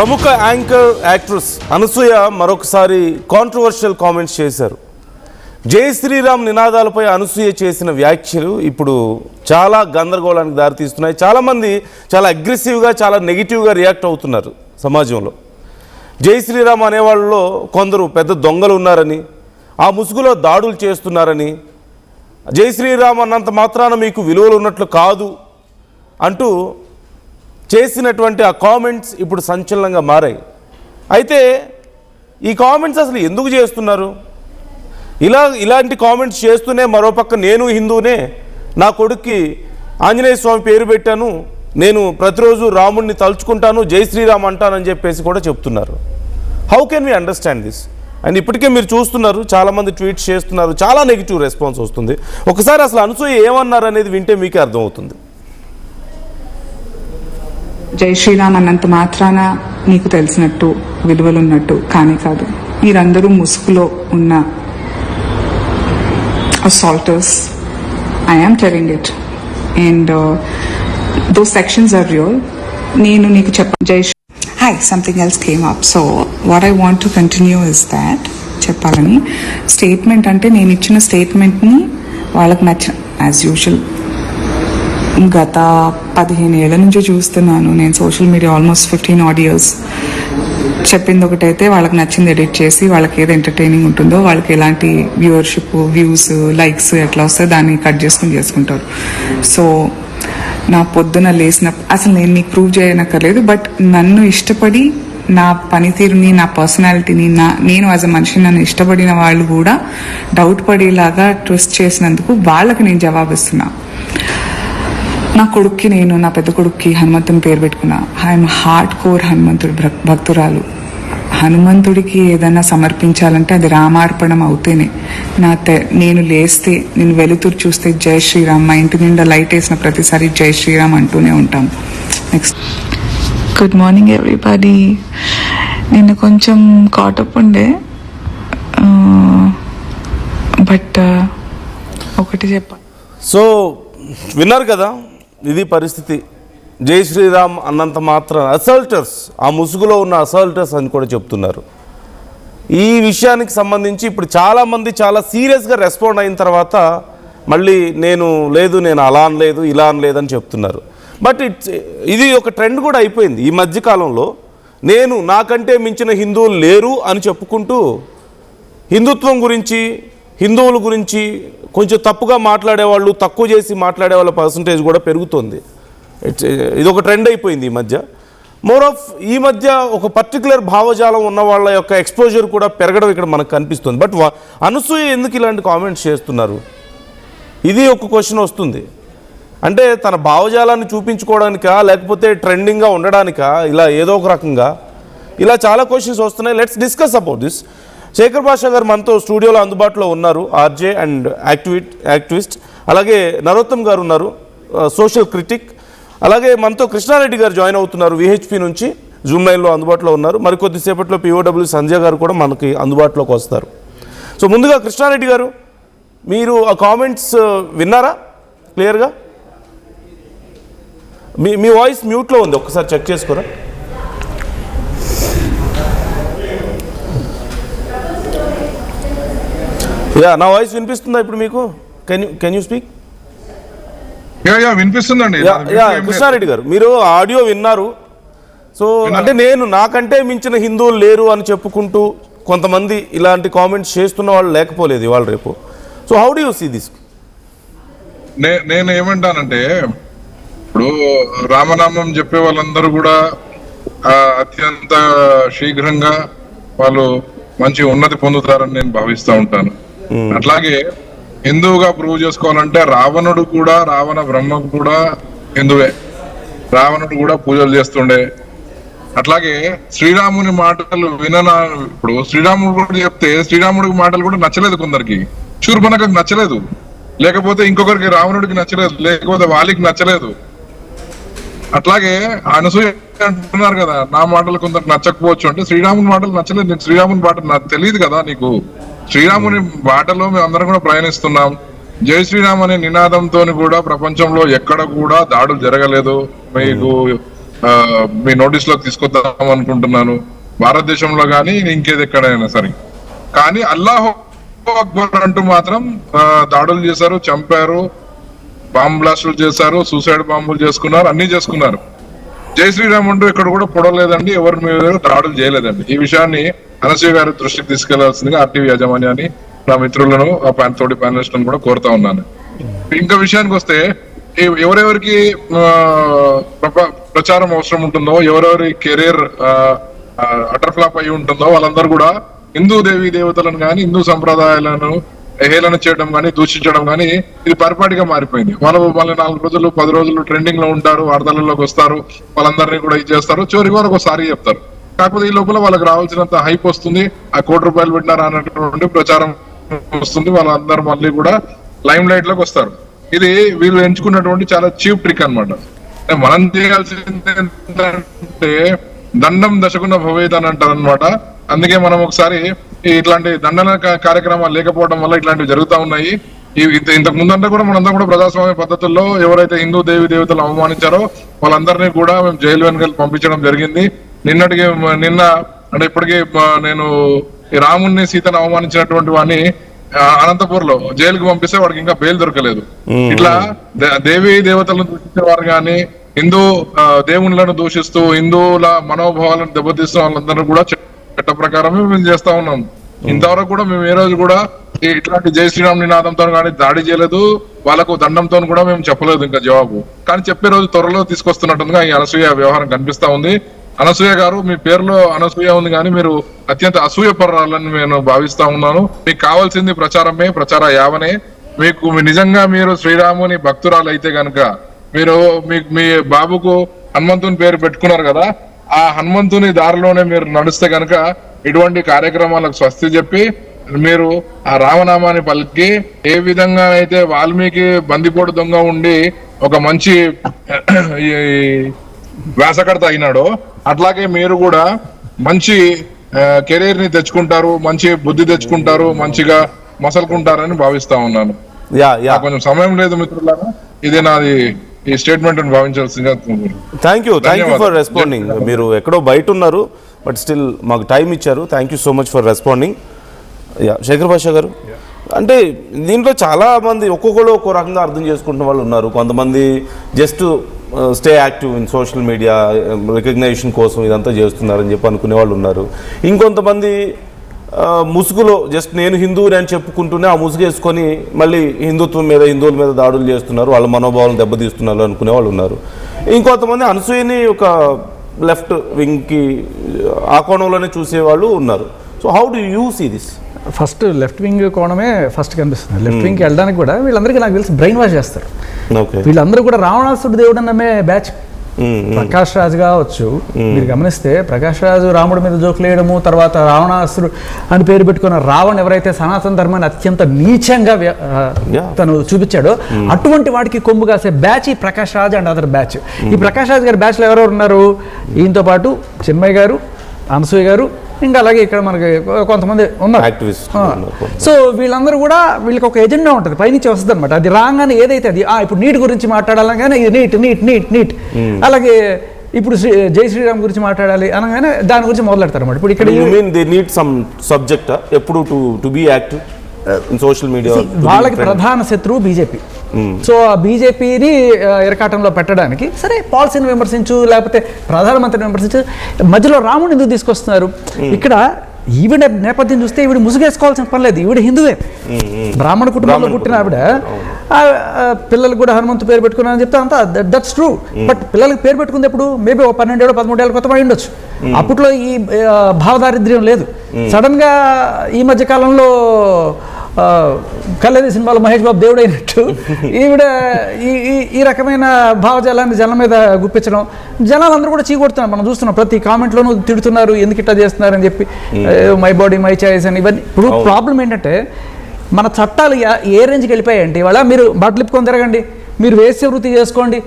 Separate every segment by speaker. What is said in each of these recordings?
Speaker 1: ప్రముఖ anchor actress Anasuya మరొకసారి controversial comments చేశారు. జై శ్రీరామ్ నినాదాలపై అనసూయ చేసిన వ్యాఖ్యలు ఇప్పుడు చాలా గందరగోళానికి దారితీస్తున్నాయి. చాలామంది చాలా అగ్రెసివ్గా చాలా నెగిటివ్గా రియాక్ట్ అవుతున్నారు సమాజంలో. జై శ్రీరామ్ అనేవాళ్ళలో కొందరు పెద్ద దొంగలు ఉన్నారని, ఆ ముసుగులో దాడులు చేస్తున్నారని, జై శ్రీరామ్ అన్నంత మాత్రాన మీకు విలువలు ఉన్నట్లు కాదు అంటూ చేసినటువంటి ఆ కామెంట్స్ ఇప్పుడు సంచలనంగా మారాయి. అయితే ఈ కామెంట్స్ అసలు ఎందుకు చేస్తున్నారు? ఇలాంటి కామెంట్స్ చేస్తూనే మరోపక్క నేను హిందూనే, నా కొడుక్కి ఆంజనేయ స్వామి పేరు పెట్టాను, నేను ప్రతిరోజు రాముడిని తలుచుకుంటాను, జై శ్రీరామ్ అంటానని చెప్పేసి కూడా చెప్తున్నారు. How can we understand this? And ఇప్పటికే మీరు చూస్తున్నారు, చాలామంది ట్వీట్స్ చేస్తున్నారు, చాలా నెగిటివ్ రెస్పాన్స్ వస్తుంది. ఒకసారి అసలు అనసూయ ఏమన్నారు అనేది వింటే మీకే అర్థమవుతుంది.
Speaker 2: జై శ్రీరామ్ అన్నంత మాత్రాన నీకు తెలిసినట్టు విలువలున్నట్టు కానీ కాదు. మీరందరూ ముసుగులో ఉన్న assaulters. I am telling it. And those sections are real. నేను నీకు జై Hi, something else came up. So what I want to continue is that చెప్పాలని స్టేట్మెంట్ అంటే నేను ఇచ్చిన స్టేట్మెంట్ని వాళ్ళకి నచ్చిన యాజ్ యూజువల్ గత 15 ఏళ్ల నుంచి చూస్తున్నాను నేను social media, almost 15 odd years. చెప్పింది ఒకటైతే వాళ్ళకి నచ్చింది ఎడిట్ చేసి వాళ్ళకి ఏది ఎంటర్టైనింగ్ ఉంటుందో, వాళ్ళకి ఎలాంటి వ్యూవర్షిప్, వ్యూస్, లైక్స్ ఎట్లా వస్తే దాన్ని కట్ చేసుకుంటారు. సో నా పొద్దున లేచిన అసలు నేను నీకు ప్రూవ్ చేయనక్కర్లేదు, బట్ నన్ను ఇష్టపడి నా పనితీరుని, నా పర్సనాలిటీని, నేను యాజ్ అ మనిషిని నన్ను ఇష్టపడిన వాళ్ళు కూడా డౌట్ పడేలాగా ట్విస్ట్ చేసినందుకు వాళ్ళకి నేను జవాబిస్తున్నా. నా కొడుక్కి నేను, నా పెద్ద కొడుక్కి హనుమంతుని పేరు పెట్టుకున్నా. ఐఎమ్ హార్డ్ కోర్ హనుమంతుడి భక్తురాలు. హనుమంతుడికి ఏదైనా సమర్పించాలంటే అది రామార్పణం అవుతేనే. నేను లేస్తే, నేను వెలుతురు చూస్తే జై శ్రీరామ్, మా ఇంటి నిండా లైట్ వేసిన ప్రతిసారి జై శ్రీరామ్ అంటూనే ఉంటాం. Next, good morning everybody. నేను కొంచెం కాటప్ ఉండే, బట్ ఒకటి చెప్పాలి.
Speaker 1: సో విన్నారు కదా, ఇది పరిస్థితి. జై శ్రీరామ్ అన్నంత మాత్రం అసల్టర్స్, ఆ ముసుగులో ఉన్న అసల్టర్స్ అని కూడా చెప్తున్నారు. ఈ విషయానికి సంబంధించి ఇప్పుడు చాలామంది చాలా సీరియస్గా రెస్పాండ్ అయిన తర్వాత మళ్ళీ నేను అలా అనలేదు, ఇలా అనలేదని చెప్తున్నారు. బట్ ఇది ఒక ట్రెండ్ కూడా అయిపోయింది ఈ మధ్యకాలంలో. నాకంటే మించిన హిందువులు లేరు అని చెప్పుకుంటూ హిందుత్వం గురించి, హిందువుల గురించి కొంచెం తప్పుగా మాట్లాడేవాళ్ళు, తక్కువ చేసి మాట్లాడే వాళ్ళ పర్సంటేజ్ కూడా పెరుగుతుంది. ఇది ఒక ట్రెండ్ అయిపోయింది ఈ మధ్య. మోర్ ఆఫ్ ఈ మధ్య ఒక పర్టికులర్ భావజాలం ఉన్న వాళ్ళ యొక్క ఎక్స్పోజర్ కూడా పెరగడం ఇక్కడ మనకు కనిపిస్తుంది. బట్ అనసూయ ఎందుకు ఇలాంటి కామెంట్స్ చేస్తున్నారు? ఇది ఒక క్వశ్చన్ వస్తుంది. అంటే తన భావజాలాన్ని చూపించుకోవడానికా, లేకపోతే ట్రెండింగ్గా ఉండడానికా, ఇలా ఏదో ఒక రకంగా ఇలా చాలా క్వశ్చన్స్ వస్తున్నాయి. Let's discuss about this. Shekhar Basha garu మనతో స్టూడియోలో అందుబాటులో ఉన్నారు, ఆర్జే అండ్ యాక్టివిస్ట్. అలాగే నరోత్తమ్ గారు ఉన్నారు, సోషల్ క్రిటిక్. అలాగే మనతో కృష్ణారెడ్డి గారు జాయిన్ అవుతున్నారు, విహెచ్పి నుంచి జూమ్ లైన్లో అందుబాటులో ఉన్నారు. మరి కొద్దిసేపట్లో పిఓడబ్ల్యూ సంజయ్ గారు కూడా మనకి అందుబాటులోకి వస్తారు. సో ముందుగా కృష్ణారెడ్డి గారు, మీరు ఆ కామెంట్స్ విన్నారా క్లియర్గా? మీ వాయిస్ మ్యూట్లో ఉంది, ఒక్కసారి చెక్ చేసుకోరా. నా వాయిస్ వినిపిస్తుందా ఇప్పుడు మీకు? Can you speak?
Speaker 3: వినిపిస్తుందండి.
Speaker 1: కృష్ణారెడ్డి గారు, మీరు ఆడియో విన్నారు. సో అంటే నాకంటే మించిన హిందువులు లేరు అని చెప్పుకుంటూ కొంతమంది ఇలాంటి కామెంట్స్ చేస్తున్న వాళ్ళు లేకపోలేదు ఇవాళ రేపు. So how do you see this?
Speaker 3: నేను ఏమంటానంటే, ఇప్పుడు రామనామం చెప్పే వాళ్ళందరూ కూడా అత్యంత శీఘ్రంగా వాళ్ళు మంచి ఉన్నతి పొందుతారని నేను భావిస్తూ ఉంటాను. అట్లాగే హిందువుగా ప్రూవ్ చేసుకోవాలంటే రావణుడు కూడా, రావణ బ్రహ్మ కూడా హిందువే. రావణుడు కూడా పూజలు చేస్తుండే. అట్లాగే శ్రీరాముని మాటలు ఇప్పుడు శ్రీరాముడు కూడా చెప్తే శ్రీరాముడికి మాటలు కూడా నచ్చలేదు కొందరికి. శూర్పణఖకు నచ్చలేదు, లేకపోతే ఇంకొకరికి రావణుడికి నచ్చలేదు, లేకపోతే వాళ్ళకి నచ్చలేదు. అట్లాగే అనసూయ అంటున్నారు కదా, నా మాటలు కొందరికి నచ్చకపోవచ్చు అంటే శ్రీరాముని మాటలు నచ్చలేదు. నీకు శ్రీరాముని మాటలు నాకు తెలియదు కదా. నీకు శ్రీరాముని బాటలో మేము అందరం కూడా ప్రయాణిస్తున్నాం. జై శ్రీరామ్ అనే నినాదంతో కూడా ప్రపంచంలో ఎక్కడ కూడా దాడులు జరగలేదు. మీకు మీ నోటీస్ లోకి తీసుకొద్దాం అనుకుంటున్నాను, భారతదేశంలో కానీ ఇంకేది ఎక్కడైనా సరే. కానీ అల్లాహ్ అక్బర్ అంటూ మాత్రం దాడులు చేశారు, చంపారు, బాంబ్ బ్లాస్టులు చేశారు, సూసైడ్ బాంబులు చేసుకున్నారు, అన్ని చేసుకున్నారు. జై శ్రీరామ్ అంటూ ఇక్కడ కూడా పొడలేదండి, ఎవరి మీద దాడులు చేయలేదండి. ఈ విషయాన్ని అనసూయ గారి దృష్టికి తీసుకెళ్లాల్సిందిగా ఆర్టీవీ యాజమాన్యాన్ని, నా మిత్రులను, తోటి ప్యానలిస్టులను కూడా కోరుతా ఉన్నాను. ఇంకా విషయానికి వస్తే ఎవరెవరికి ప్రచారం అవసరం ఉంటుందో, ఎవరెవరి కెరీర్ అటర్ ఫ్లాప్ అయి ఉంటుందో వాళ్ళందరూ కూడా హిందూ దేవీ దేవతలను కానీ, హిందూ సంప్రదాయాలను హేళన చేయడం కానీ, దూషించడం కానీ ఇది పరిపాటిగా మారిపోయింది. వాళ్ళు మళ్ళీ 4 రోజులు 10 రోజులు ట్రెండింగ్ లో ఉంటారు, వార్తలలోకి వస్తారు, వాళ్ళందరినీ కూడా ఇది చేస్తారు, చివరికి వాళ్ళకి ఒకసారి చెప్తారు. కాకపోతే ఈ లోపల వాళ్ళకి రావాల్సినంత హైప్ వస్తుంది, ఆ ₹1 కోటి పెట్టినారా అన్నటువంటి ప్రచారం వస్తుంది, వాళ్ళందరూ మళ్ళీ కూడా లైమ్ లైట్ లోకి వస్తారు. ఇది వీళ్ళు ఎంచుకున్నటువంటి చాలా చీప్ ట్రిక్ అన్నమాట. మనం చేయాల్సింది ఏంటంటే దండం దశకున్న భవేద్ అని అంటారు అనమాట. అందుకే మనం ఒకసారి ఇట్లాంటి దండన కార్యక్రమాలు లేకపోవడం వల్ల ఇట్లాంటివి జరుగుతూ ఉన్నాయి. ఇంతకు ముందంతా కూడా మనంతా కూడా ప్రజాస్వామ్య పద్ధతుల్లో ఎవరైతే హిందూ దేవి దేవతలు అవమానించారో వాళ్ళందరినీ కూడా మేము జైలు వెనుకలు పంపించడం జరిగింది. నిన్న అంటే ఇప్పటికీ నేను ఈ రాముణ్ణి సీతను అవమానించినటువంటి వాడిని అనంతపూర్ లో జైలుకి పంపిస్తే వాడికి ఇంకా బెయిల్ దొరకలేదు. ఇట్లా దేవీ దేవతలను దూషించేవారు కానీ, హిందూ దేవుళ్ళను దూషిస్తూ హిందువుల మనోభావాలను దెబ్బతీస్తూ వాళ్ళందరూ కూడా చట్ట ప్రకారమే మేము చేస్తా ఉన్నాం. ఇంతవరకు కూడా మేము ఏ రోజు కూడా ఇట్లాంటి జై శ్రీరామ్ నినాదంతో కానీ దాడి చేయలేదు, వాళ్ళకు దండంతో కూడా మేము చెప్పలేదు ఇంకా జవాబు. కానీ చెప్పే రోజు త్వరలో తీసుకొస్తున్నట్టుగా ఈ అనసూయ వ్యవహారం కనిపిస్తా ఉంది. అనసూయ గారు, మీ పేరులో అనసూయ ఉంది కానీ మీరు అత్యంత అసూయపరాలని నేను భావిస్తా ఉన్నాను. మీకు కావాల్సింది ప్రచారమే, ప్రచార యావనే. మీకు నిజంగా మీరు శ్రీరాముని భక్తురాలు అయితే గనక మీరు మీ బాబుకు హనుమంతుని పేరు పెట్టుకున్నారు కదా, ఆ హనుమంతుని దారిలోనే మీరు నడుస్తే గనక ఇటువంటి కార్యక్రమాలకు స్వస్తి చెప్పి మీరు ఆ రామనామాన్ని పలికి ఏ విధంగా అయితే వాల్మీకి బందిపోటు దొంగ ఉండి ఒక మంచి వ్యాసకర్త అయినాడో అట్లాగే మీరు కూడా మంచి కెరీర్ ని తెచ్చుకుంటారు, మంచి బుద్ధి తెచ్చుకుంటారు, మంచిగా మసలుకుంటారని భావిస్తా ఉన్నాను. కొంచెం సమయం లేదు మిత్రులారా, ఇదే నాది ఈ స్టేట్మెంట్ భావించాల్సిందిగా.
Speaker 1: Thank you for responding. మీరు ఎక్కడో బయట ఉన్నారు బట్ స్టిల్ మాకు టైం ఇచ్చారు. Thank you so much for responding. Shekhar Bhasha garu, అంటే దీంట్లో చాలామంది ఒక్కొక్కరు ఒక్కో రకంగా అర్థం చేసుకుంటున్న వాళ్ళు ఉన్నారు. కొంతమంది just stay active in social media recognition కోసం ఇదంతా చేస్తున్నారని చెప్పి అనుకునే వాళ్ళు ఉన్నారు. ఇంకొంతమంది ముసుగులో జస్ట్ నేను హిందువుని అని చెప్పుకుంటూనే ఆ ముసుగు వేసుకొని మళ్ళీ హిందుత్వం మీద, హిందువుల మీద దాడులు చేస్తున్నారు, వాళ్ళ మనోభావాలను దెబ్బతీస్తున్నారు అనుకునే వాళ్ళు ఉన్నారు. ఇంకొంతమంది అనసూయని ఒక లెఫ్ట్ వింగ్కి ఆ కోణంలోనే చూసేవాళ్ళు ఉన్నారు. So how do you see this?
Speaker 4: First left wing కోణమే ఫస్ట్ కనిపిస్తుంది. లెఫ్ట్ వింగ్కి వెళ్ళడానికి కూడా వీళ్ళందరికీ నాకు తెలిసి బ్రెయిన్ వాష్ చేస్తారు. వీళ్ళందరూ కూడా రావణాసుడు దేవుడు నమ్మే బ్యాచ్. ప్రకాష్ రాజ్ కావచ్చు, మీరు గమనిస్తే ప్రకాష్ రాజు రాముడి మీద జోకులు వేయడము, తర్వాత రావణాసుడు అని పేరు పెట్టుకున్న రావణ్ ఎవరైతే సనాతన ధర్మాన్ని అత్యంత నీచంగా తను చూపించాడో అటువంటి వాడికి కొమ్ము కాసే బ్యాచ్ ఈ Prakash Raj and other batch. ఈ ప్రకాష్ రాజ్ గారి బ్యాచ్లో ఎవరెవరు ఉన్నారు? ఈయనతో పాటు చిన్మయ్య గారు, అనసూయ గారు, ఇంకా అలాగే ఇక్కడ మనకి కొంతమంది ఉన్నారు. సో వీళ్ళందరూ కూడా వీళ్ళకి ఒక ఎజెండా ఉంటుంది, పైనుంచి వస్తుంది అనమాట. అది రాగానే ఏదైతే అది ఇప్పుడు నీట్ గురించి మాట్లాడాలని కానీ ఇది నీట్ నీట్ నీట్ నీట్, అలాగే ఇప్పుడు జై శ్రీరామ్ గురించి మాట్లాడాలి అనగానే దాని గురించి మొదలెడతారు అనమాట. ఇప్పుడు ఇక్కడ ఎప్పుడు to be active in social media వాళ్ళకి ప్రధాన శత్రువు బీజేపీ. సో ఆ బీజేపీని ఇరకాటంలో పెట్టడానికి సరే పాలసీని విమర్శించు, లేకపోతే ప్రధానమంత్రిని విమర్శించు, మధ్యలో రాముడిని ఎందుకు తీసుకొస్తున్నారు? ఇక్కడ ఈవిడ నేపథ్యం చూస్తే ఈవిడ ముసుగేసుకోవాల్సిన పని లేదు, ఈవిడ హిందువే, బ్రాహ్మణ కుటుంబంలో పుట్టిన ఆవిడ. పిల్లలకు కూడా హనుమంతు పేరు పెట్టుకున్నారని చెప్తే అంతా దట్స్ ట్రూ. బట్ పిల్లలకి పేరు పెట్టుకుంది ఎప్పుడు? మేబీ 12 ఏళ్ళు 13 ఏళ్ళ కొత్త ఉండొచ్చు. అప్పట్లో ఈ భావదారిద్ర్యం లేదు. సడన్ గా ఈ మధ్య కాలంలో కళ్యాణి సినిమాలో మహేష్ బాబు దేవుడు అయినట్టు ఈవిడ ఈ రకమైన భావజాలాన్ని జనం మీద గుప్పించడం, జనాలందరూ కూడా చీకొడుతున్నారు. మనం చూస్తున్నాం, ప్రతి కామెంట్లోనూ తిడుతున్నారు, ఎందుకు ఇట్లా చేస్తున్నారని చెప్పి, మై బాడీ మై చాయిస్ అని. ఇవన్నీ ఇప్పుడు ప్రాబ్లం ఏంటంటే మన చట్టాలు ఏ రేంజ్కి వెళ్ళిపోయాయంటే, ఇవాళ మీరు బట్టలు ఇప్పుకొని తిరగండి, మీరు వేశ్య వృత్తి చేసుకోండి,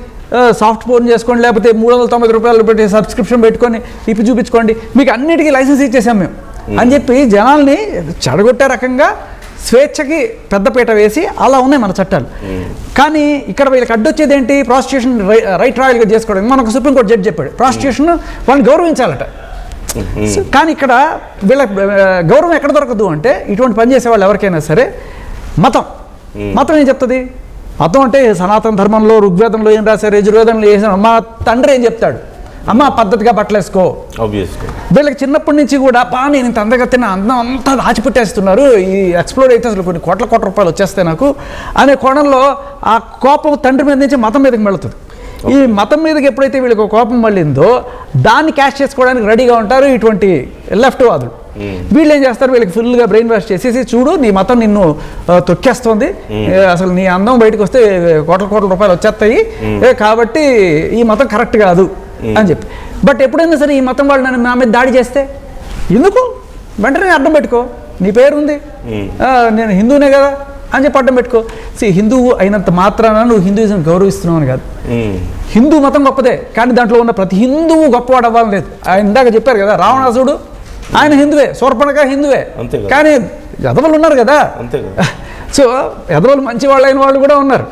Speaker 4: సాఫ్ట్ ఫోన్ చేసుకోండి, లేకపోతే ₹390 పెట్టి సబ్స్క్రిప్షన్ పెట్టుకొని ఇప్పి చూపించుకోండి, మీకు అన్నిటికీ లైసెన్స్ ఇచ్చేసాం మేము అని చెప్పి జనాల్ని చెడగొట్టే రకంగా స్వేచ్ఛకి పెద్దపీట వేసి అలా ఉన్నాయి మన చట్టాలు. కానీ ఇక్కడ వీళ్ళకి అడ్డొచ్చేది ఏంటి? ప్రాస్టిట్యూషన్ రైట్ రాయల్గా చేసుకోవడం. మనకు సుప్రీంకోర్టు జడ్జి చెప్పాడు ప్రాస్టిట్యూషన్ వాళ్ళని గౌరవించాలట. కానీ ఇక్కడ వీళ్ళ గౌరవం ఎక్కడ దొరకదు అంటే ఇటువంటి పని చేసే వాళ్ళు ఎవరికైనా సరే మతం ఏం చెప్తుంది? మతం అంటే సనాతన ధర్మంలో ఋగ్వేదంలో ఏం రాశారు, యజుర్వేదంలో ఏం, మా తండ్రి ఏం చెప్తాడు, అమ్మ పద్ధతిగా బట్టలేసుకో. వీళ్ళకి చిన్నప్పటి నుంచి కూడా నేను ఇంత అందగత్తిన అందం అంతా దాచిపెట్టేస్తున్నారు, ఈ ఎక్స్ప్లోర్ అయితే అసలు కొన్ని కోట్ల రూపాయలు వచ్చేస్తాయి నాకు అనే కోణంలో ఆ కోపం తండ్రి మీద నుంచి మతం మీదకి వెళుతుంది. ఈ మతం మీదకి ఎప్పుడైతే వీళ్ళకి కోపం మళ్ళిందో దాన్ని క్యాష్ చేసుకోవడానికి రెడీగా ఉంటారు ఇటువంటి లెఫ్ట్ వాదులు. వీళ్ళు ఏం చేస్తారు? వీళ్ళకి ఫుల్గా బ్రెయిన్ వాష్ చేసేసి, చూడు నీ మతం నిన్ను తొక్కేస్తుంది, అసలు నీ అందం బయటకు వస్తే కోట్ల రూపాయలు వచ్చేస్తాయి, కాబట్టి ఈ మతం కరెక్ట్ కాదు అని చెప్పి. బట్ ఎప్పుడైనా సరే ఈ మతం వాళ్ళు నా మీద దాడి చేస్తే ఎందుకు వెంటనే అడ్డం పెట్టుకో, నీ పేరు ఉంది, నేను హిందూనే కదా అని చెప్పి అడ్డం పెట్టుకో. హిందువు అయినంత మాత్రాన నువ్వు హిందూయిజం గౌరవిస్తున్నావు అని కాదు. హిందూ మతం గొప్పదే, కానీ దాంట్లో ఉన్న ప్రతి హిందువు గొప్పవాడు అవ్వాలని లేదు. ఆయన ఇందాక చెప్పారు కదా, రావణాసుడు ఆయన హిందువే, శూర్పణఖ హిందువే, కానీ ఎదవలు ఉన్నారు కదా. సో ఎదవలు మంచి వాళ్ళు అయిన వాళ్ళు కూడా ఉన్నారు,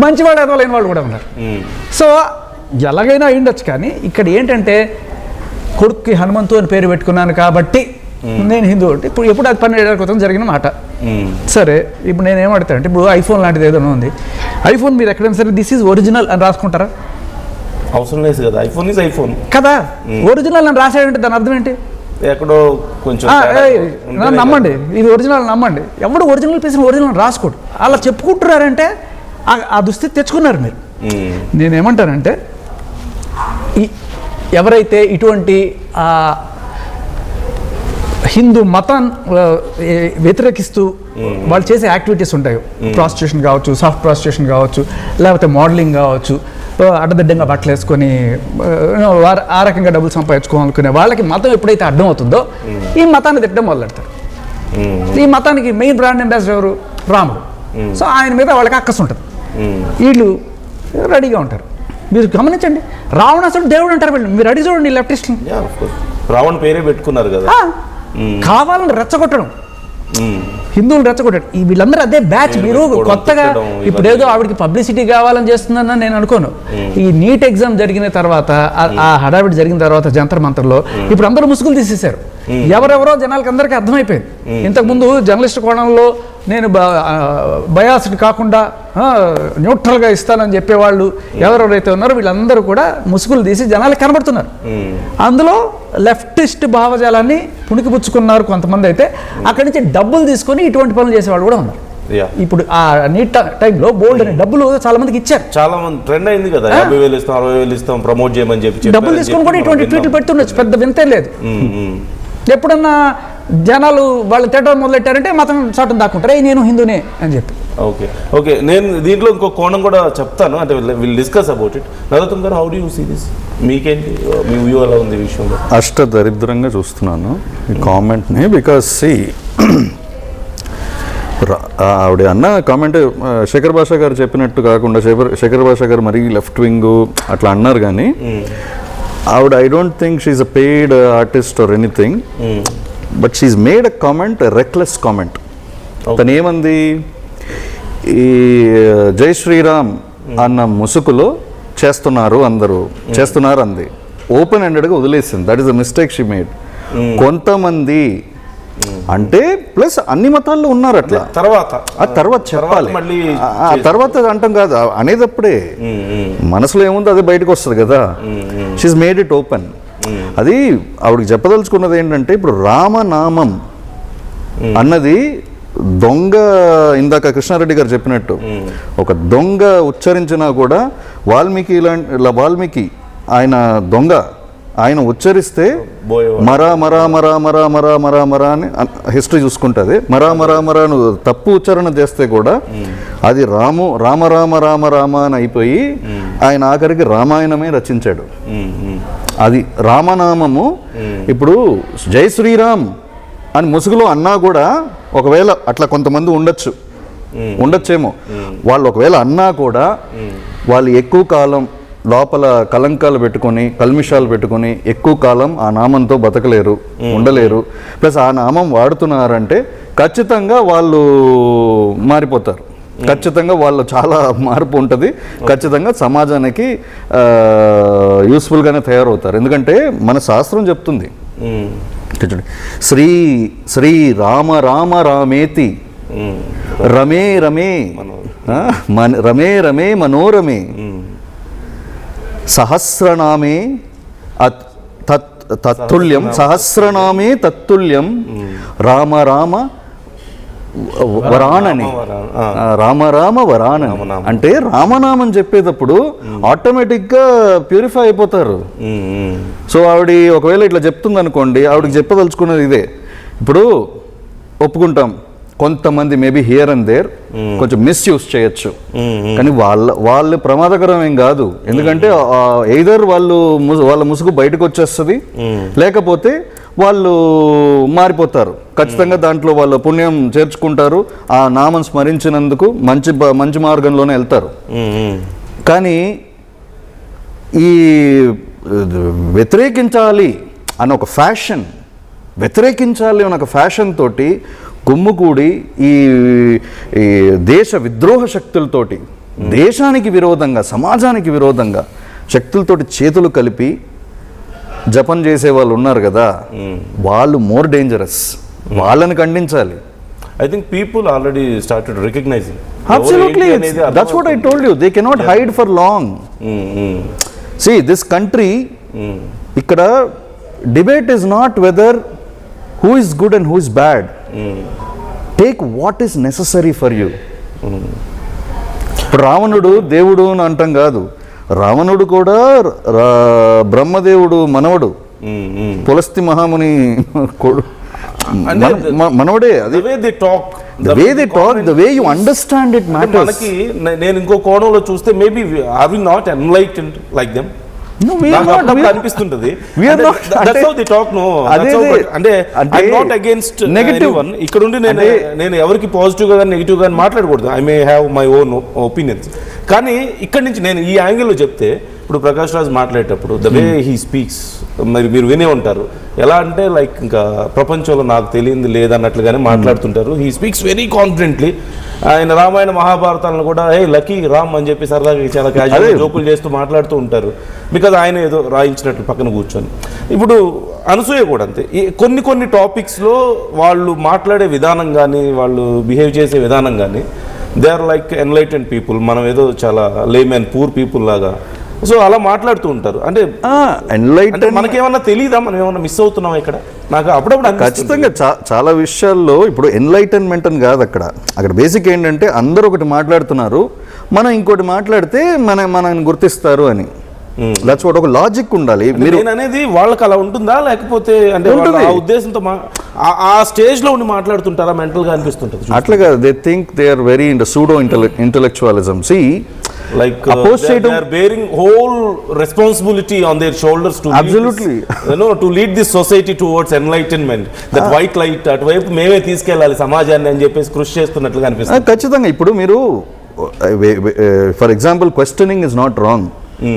Speaker 4: మంచివాళ్ళు ఎదవలైన వాళ్ళు కూడా ఉన్నారు. సో ఎలాగైనా అయ్యుండొచ్చు. కానీ ఇక్కడ ఏంటంటే కొడుక్కి హనుమంతు అని పేరు పెట్టుకున్నాను కాబట్టి నేను హిందూ అంటే ఇప్పుడు ఎప్పుడు అది 12 ఏళ్ల క్రితం జరిగిన మాట. సరే, ఇప్పుడు నేను ఏమడతాను అంటే ఇప్పుడు ఐఫోన్ లాంటిది ఏదైనా ఉంది, ఐఫోన్ మీరు ఎక్కడైనా సరే దిస్ ఈజ్ ఒరిజినల్ అని రాసుకుంటారా?
Speaker 1: అవసరం లేదు కదా, ఐఫోన్ ఈజ్ ఐఫోన్
Speaker 4: కదా. ఒరిజినల్ అని రాసాడంటే దాని అర్థం ఏంటి?
Speaker 1: ఎక్కడో కొంచెం
Speaker 4: నమ్మండి, ఇది ఒరిజినల్ నమ్మండి. ఎవడు ఒరిజినల్ పీస్ని ఒరిజినల్ రాసుకోడు. అలా చెప్పుకుంటున్నారంటే ఆ దుస్థితి తెచ్చుకున్నారు మీరు. నేనేమంటానంటే ఎవరైతే ఇటువంటి హిందూ మతం వ్యతిరేకిస్తూ వాళ్ళు చేసే యాక్టివిటీస్ ఉంటాయి, ప్రాస్టిట్యూషన్ కావచ్చు, సాఫ్ట్ ప్రాస్టిట్యూషన్ కావచ్చు, లేకపోతే మోడలింగ్ కావచ్చు, అడ్డదిడ్డంగా బట్టలు వేసుకొని ఆ రకంగా డబ్బులు సంపాదించుకోవాలనుకునే వాళ్ళకి మతం ఎప్పుడైతే అడ్డం అవుతుందో ఈ మతాన్ని తిట్టడం మొదలెడతారు. ఈ మతానికి మెయిన్ బ్రాండ్ అంబాసిడర్ ఎవరు? రాముడు. సో ఆయన మీద వాళ్ళకి అక్కసు ఉంటుంది, వీళ్ళు రెడీగా ఉంటారు. మీరు గమనించండి, రావణాసుడు దేవుడు అంటారు వీళ్ళు. మీరు అడిగి చూడండి లెఫ్టిస్టులు,
Speaker 1: రావణ పేరే పెట్టుకున్నారు కదా,
Speaker 4: కావాలని రెచ్చగొట్టడం, హిందువులు రెచ్చగొట్టడం. వీళ్ళందరూ అదే బ్యాచ్. మీరు కొత్తగా ఇప్పుడు ఏదో ఆవిడకి పబ్లిసిటీ కావాలని చేస్తుందని నేను అనుకోను. ఈ నీట్ ఎగ్జామ్ జరిగిన తర్వాత, ఆ హడావిడి జరిగిన తర్వాత జంతర్ మంతర్లో ఇప్పుడు అందరూ ముసుగులు తీసేశారు. ఎవరెవరో జనాలకి అందరికీ అర్థమైపోయింది. ఇంతకుముందు జర్నలిస్ట్ కోణంలో నేను బయాస్డ్ కాకుండా న్యూట్రల్గా ఇస్తానని చెప్పేవాళ్ళు ఎవరెవరైతే ఉన్నారో వీళ్ళందరూ కూడా ముసుగులు తీసి జనాలకు కనబడుతున్నారు. అందులో లెఫ్టిస్ట్ భావజాలాన్ని పుణికిపుచ్చుకున్నారు కొంతమంది. అయితే అక్కడి నుంచి డబ్బులు తీసుకొని ఇటువంటి పనులు చేసేవాళ్ళు కూడా ఉన్నారు. ఇప్పుడు ఆ నీట్ టైంలో బోల్డ్ అనే డబ్బులు చాలా మందికి ఇచ్చారు.
Speaker 1: చాలా మంది ట్రెండ్ అయింది కదా, 50,000 ఇస్తాం, 60,000 ఇస్తాం, ప్రమోట్ చేయమని చెప్పి
Speaker 4: డబ్బులు తీసుకొని కూడా ఇటువంటి ట్వీట్లు పెడుతుండొచ్చు, పెద్ద వింతే లేదు. ఎప్పుడన్నా జనాలు వాళ్ళు తిట్టడం మొదలెట్టారంటే మతం చాటును దాక్కుంటారు, నేను హిందూనే అని చెప్పి.
Speaker 1: ఓకే నేను దీంట్లో ఇంకో కోణం కూడా చెప్తాను, అంటే will discuss about it. Narottam garu, how do you see this? మీకేంటి, మీ వ్యూ ఎలా ఉంది ఈ విషయంలో?
Speaker 5: దరిద్రంగా చూస్తున్నాను ఈ కామెంట్ని. బికాస్ ఆవిడ అన్న కామెంట్ శేఖర్ భాష గారు చెప్పినట్టు కాకుండా, శేఖర్ భాష గారు మరీ లెఫ్ట్ వింగ్ అట్లా అన్నారు. కానీ ఆవిడ I don't think she a paid artist or anything, but she made a comment, reckless comment. తను ఏమంది, ఈ జై శ్రీరామ్ అన్న ముసుగులో చేస్తున్నారు అందరూ చేస్తున్నారు అంది, ఓపెన్ ఎండెడ్గా వదిలేసింది. That is the mistake she made. కొంతమంది అంటే ప్లస్ అన్ని మతాల్లో ఉన్నారు అట్లా, తర్వాత చెప్పాలి, ఆ తర్వాత అంటాం కాదు అనేటప్పుడే మనసులో ఏముందో అదే బయటకు వస్తుంది కదా. She made it open. అది ఆవిడకి చెప్పదలుచుకున్నది ఏంటంటే, ఇప్పుడు రామనామం అన్నది దొంగ, ఇందాక కృష్ణారెడ్డి గారు చెప్పినట్టు ఒక దొంగ ఉచ్చరించినా కూడా వాల్మీకి ఆయన దొంగ, ఆయన ఉచ్చరిస్తే మరా మరా మరా మరా మరా మరా మరా అని హిస్టరీ చూసుకుంటుంది. మరా మరా మరా నువ్వు తప్పు ఉచ్చారణ చేస్తే కూడా అది రామ రామ రామ రామ అని అయిపోయి ఆయన ఆఖరికి రామాయణమే రచించాడు. అది రామనామము. ఇప్పుడు జై శ్రీరామ్ అని ముసుగులో అన్నా కూడా, ఒకవేళ అట్లా కొంతమంది ఉండొచ్చేమో, వాళ్ళు ఒకవేళ అన్నా కూడా వాళ్ళు ఎక్కువ కాలం లోపల కలంకాలు పెట్టుకొని కల్మిషాలు పెట్టుకొని ఎక్కువ కాలం ఆ నామంతో బతకలేరు, ఉండలేరు. ప్లస్ ఆ నామం వాడుతున్నారంటే ఖచ్చితంగా వాళ్ళు మారిపోతారు, ఖచ్చితంగా వాళ్ళు చాలా మార్పు ఉంటుంది, ఖచ్చితంగా సమాజానికి యూస్ఫుల్గానే తయారవుతారు. ఎందుకంటే మన శాస్త్రం చెప్తుంది, శ్రీ శ్రీ రామ రామ రామేతి రమే రమే రమే రమే మనోరమే సహస్రనామే తత్తుల్యం సహస్రనామే తత్తుల్యం రామ రామ వరానని రామ రామ వరానని. అంటే రామనామం చెప్పేటప్పుడు ఆటోమేటిక్గా ప్యూరిఫై అయిపోతారు. సో ఆవిడ ఒకవేళ ఇట్లా చెప్తుంది అనుకోండి, ఆవిడకి చెప్పదలుచుకున్నది ఇదే. ఇప్పుడు ఒప్పుకుంటాం, కొంతమంది మేబీ హియర్ అండ్ దేర్ కొంచెం మిస్యూజ్ చేయొచ్చు, కానీ వాళ్ళు ప్రమాదకరం ఏం కాదు. ఎందుకంటే ఎయిదర్ వాళ్ళ ముసుగు బయటకు వచ్చేస్తుంది, లేకపోతే వాళ్ళు మారిపోతారు. ఖచ్చితంగా దాంట్లో వాళ్ళ పుణ్యం చేర్చుకుంటారు, ఆ నామం స్మరించినందుకు మంచి మార్గంలోనే వెళ్తారు. కానీ ఈ వ్యతిరేకించాలి అన్న ఒక ఫ్యాషన్, వ్యతిరేకించాలి అన్న ఒక ఫ్యాషన్ తోటి గుమ్ముకూడి ఈ దేశ విద్రోహ శక్తులతోటి, దేశానికి విరోధంగా, సమాజానికి విరోధంగా శక్తులతోటి చేతులు కలిపి జపం చేసే వాళ్ళు ఉన్నారు కదా, వాళ్ళు మోర్ డేంజరస్. వాళ్ళని ఖండించాలి.
Speaker 1: I think people already started recognizing.
Speaker 5: Absolutely, that's what I told you. They cannot hide for long. See, this country, ఇక్కడ debate is not whether who is good and who is bad. Take what is necessary for you. ఇప్పుడు రావణుడు దేవుడు అని అంటాం కాదు, రావణుడు కూడా బ్రహ్మదేవుడు మనవడు, పులస్తి మహాముని మనవడే.
Speaker 1: The way they talk,
Speaker 5: the way you understand it matters.
Speaker 1: మనకి నేను ఇంకో కోణంలో చూస్తే maybe are we not enlightened like them?
Speaker 5: No, we are not.
Speaker 1: అనిపిస్తుంటది.
Speaker 5: We are not.
Speaker 1: That's how they talk. No, అంటే I'm not against anyone. ఇక్కడ ఉండి నేను ఎవరికి పాజిటివ్ గా నెగిటివ్ గా మాట్లాడకూడదు. I may have my own opinions. కానీ ఇక్కడ నుంచి నేను ఈ యాంగిల్లో చెప్తే, ఇప్పుడు ప్రకాష్ రాజ్ మాట్లాడేటప్పుడు ద వే హీ స్పీక్స్, మరి మీరు వినే ఉంటారు, ఎలా అంటే లైక్ ఇంకా ప్రపంచంలో నాకు తెలియంది లేదన్నట్లుగానే మాట్లాడుతుంటారు. He speaks very confidently. ఆయన రామాయణ మహాభారతాలను కూడా లక్కీ రామ్ అని చెప్పి సరదాగా చాలా క్యాజువల్ జోకులు చేస్తూ మాట్లాడుతూ ఉంటారు, బికాజ్ ఆయన ఏదో రాయించినట్లు పక్కన కూర్చొని. ఇప్పుడు అనసూయ కూడా అంతే, కొన్ని టాపిక్స్లో వాళ్ళు మాట్లాడే విధానం కానీ, వాళ్ళు బిహేవ్ చేసే విధానం కానీ, they are like enlightened people. మనం ఏదో చాలా లేమ్ అండ్ పూర్ పీపుల్ లాగా సో అలా మాట్లాడుతూ ఉంటారు. అంటే మనకేమన్నా తెలియదా, మనం ఏమన్నా మిస్ అవుతున్నాం ఇక్కడ? నాకు అప్పుడప్పుడు
Speaker 5: ఖచ్చితంగా చాలా విషయాల్లో ఇప్పుడు ఎన్లైటన్మెంట్ అని కాదు అక్కడ బేసిక్ ఏంటంటే అందరూ ఒకటి మాట్లాడుతున్నారు, మనం ఇంకోటి మాట్లాడితే మనని గుర్తిస్తారు అని. That's what. ఒక లాజిక్ ఉండాలి. మీరు
Speaker 1: అనేది వాళ్ళకి అలా ఉంటుందా, లేకపోతే అంటే ఆ ఉద్దేశంతో ఆ స్టేజ్ లో ఉండి మాట్లాడుతుంటారా, మెంటల్ గా అనిపిస్తుంటుంది?
Speaker 5: అట్లాగా they think they are very in the pseudo intellectualism. See
Speaker 1: like they are bearing whole responsibility on their shoulders to
Speaker 5: absolutely
Speaker 1: to lead this society towards enlightenment, that white light అటువైపు మేమే తీసుకెళ్ళాలి సమాజాన్ని అని చెప్పేసి కృషి చేస్తున్నట్లుగా అనిపిస్తుంది.
Speaker 5: ఖచ్చితంగా. ఇప్పుడు మీరు for example questioning is not wrong.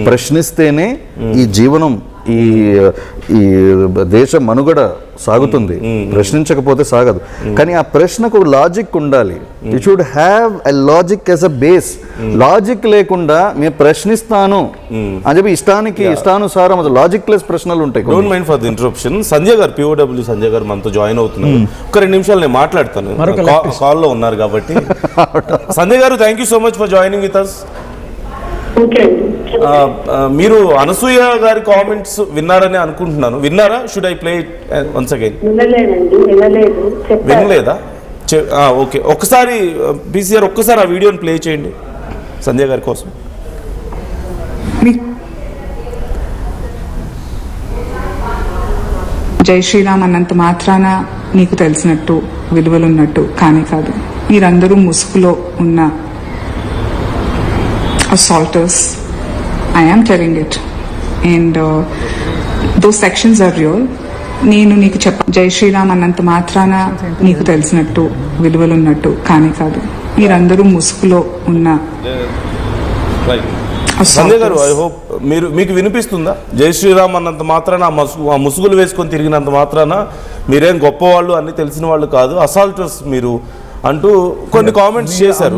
Speaker 5: ప్రశ్నిస్తేనే ఈ జీవనం, ఈ దేశ మనుగడ సాగుతుంది, ప్రశ్నించకపోతే సాగదు. కానీ ఆ ప్రశ్నకు లాజిక్ ఉండాలి. You should have a logic as a base. Logic లేకుండా నేను ప్రశ్నిస్తాను అని చెప్పి ఇష్టానుసారం లాజిక్ లెస్ ప్రశ్నలు ఉంటాయి.
Speaker 1: Don't mind for the interruption. Sanjay గారు, POW సంజయ్ గారు మనతో జాయిన్ అవుతున్నారు. ఒక 2 నిమిషాలు నేను మాట్లాడతాను, కాల్లో ఉన్నారు కాబట్టి. Sanjay garu, thank you so much for joining with us. మీరు అనసూయ గారి కామెంట్స్ విన్నారని అనుకుంటున్నాను. విన్నారా? Should I play once again? వినలేదా? ఓకే, ఒక్కసారి PCR ఒక్కసారి ఆ వీడియోని ప్లే చేయండి సంజయ్ గారి కోసం.
Speaker 2: జై శ్రీరామ్ అన్నంత మాత్రాన నీకు తెలిసినట్టు విలువలున్నట్టు కానీ కాదు. మీరందరూ ముసుగులో ఉన్న assaulters. I am telling it, and those sections are real. నేను నీకు జై శ్రీరామ్ అన్నంత మాత్రాన నీకు తెలిసినట్టు విలువలున్నట్టు కానీ కాదు. మీరందరూ ముసుగులో ఉన్న
Speaker 1: సంజయ్ గారు, ఐ హోప్ మీకు వినిపిస్తుందా? జై శ్రీరామ్ అన్నంత మాత్రాన ఆ ముసుగులు వేసుకొని తిరిగినంత మాత్రాన మీరేం గొప్పవాళ్ళు అన్ని తెలిసిన వాళ్ళు కాదు, అసాల్టర్స్ మీరు అంటూ కొన్ని కామెంట్స్ చేశారు,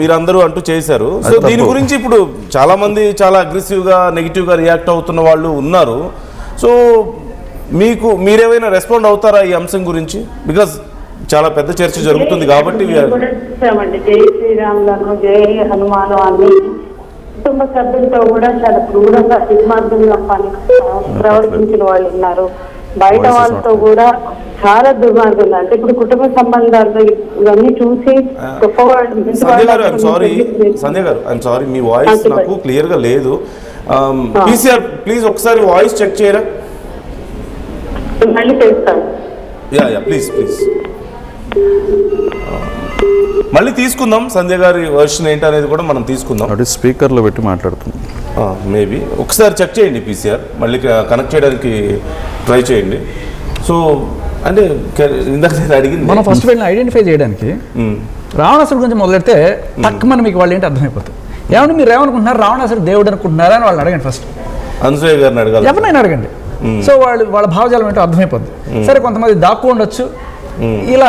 Speaker 1: మీరందరూ అంటూ చేశారు. సో దీని గురించి ఇప్పుడు చాలా మంది చాలా అగ్రెసివ్గా నెగిటివ్గా రియాక్ట్ అవుతున్న వాళ్ళు ఉన్నారు. సో మీరేమైనా రెస్పాండ్ అవుతారా ఈ అంశం గురించి? బికాజ్ చాలా పెద్ద చర్చ జరుగుతుంది కాబట్టి.
Speaker 6: జై శ్రీరాములను జై హనుమాను అని కుటుంబ సభ్యులతో కూడా చాలా క్రూరంగా దుర్మార్గంగా ప్రవర్తించిన వాళ్ళు ఉన్నారు. బయట వాళ్ళతో కూడా చాలా దుర్మార్గం. అంటే ఇప్పుడు కుటుంబ సంబంధాలు ఇవన్నీ చూసి
Speaker 1: సంజయ్ గారు ఐఎమ్ సారీ మీ వాయిస్ నాకు క్లియర్ గా లేదు. పీసీఆర్ ప్లీజ్ ఒకసారి వాయిస్ చెక్ చేయరా?
Speaker 6: మళ్ళీ చేస్తాను.
Speaker 1: యా ప్లీజ్ మళ్ళీ తీసుకుందాం. సంజయ్ గారి వర్షన్ ఏంటి అనేది కూడా మనం తీసుకుందాం.
Speaker 5: స్పీకర్లో పెట్టి మాట్లాడుతున్నాం.
Speaker 1: మేబీ ఒకసారి చెక్ చేయండి పీసీఆర్, మళ్ళీ కనెక్ట్ చేయడానికి ట్రై చేయండి. సో అంటే ఇందాక నేను అడిగింది
Speaker 4: మనం ఫస్ట్ వీళ్ళని ఐడెంటిఫై చేయడానికి రావణాసురుడు గురించి మొదలెడితే తక్కువ మీకు వాళ్ళు ఏంటి అర్థమైపోతుంది. ఏమన్నా మీరు ఏమనుకుంటున్నారు, రావణాసురుడు దేవుడు అనుకుంటున్నారా అని వాళ్ళని అడగండి. ఫస్ట్
Speaker 1: అనసూయ గారిని అడగాలి,
Speaker 4: ఎవరినైనా అడగండి. సో వాళ్ళ భావజాలం ఏంటో అర్థమైపోద్ది. సరే, కొంతమంది దాక్కు ఉండొచ్చు, ఇలా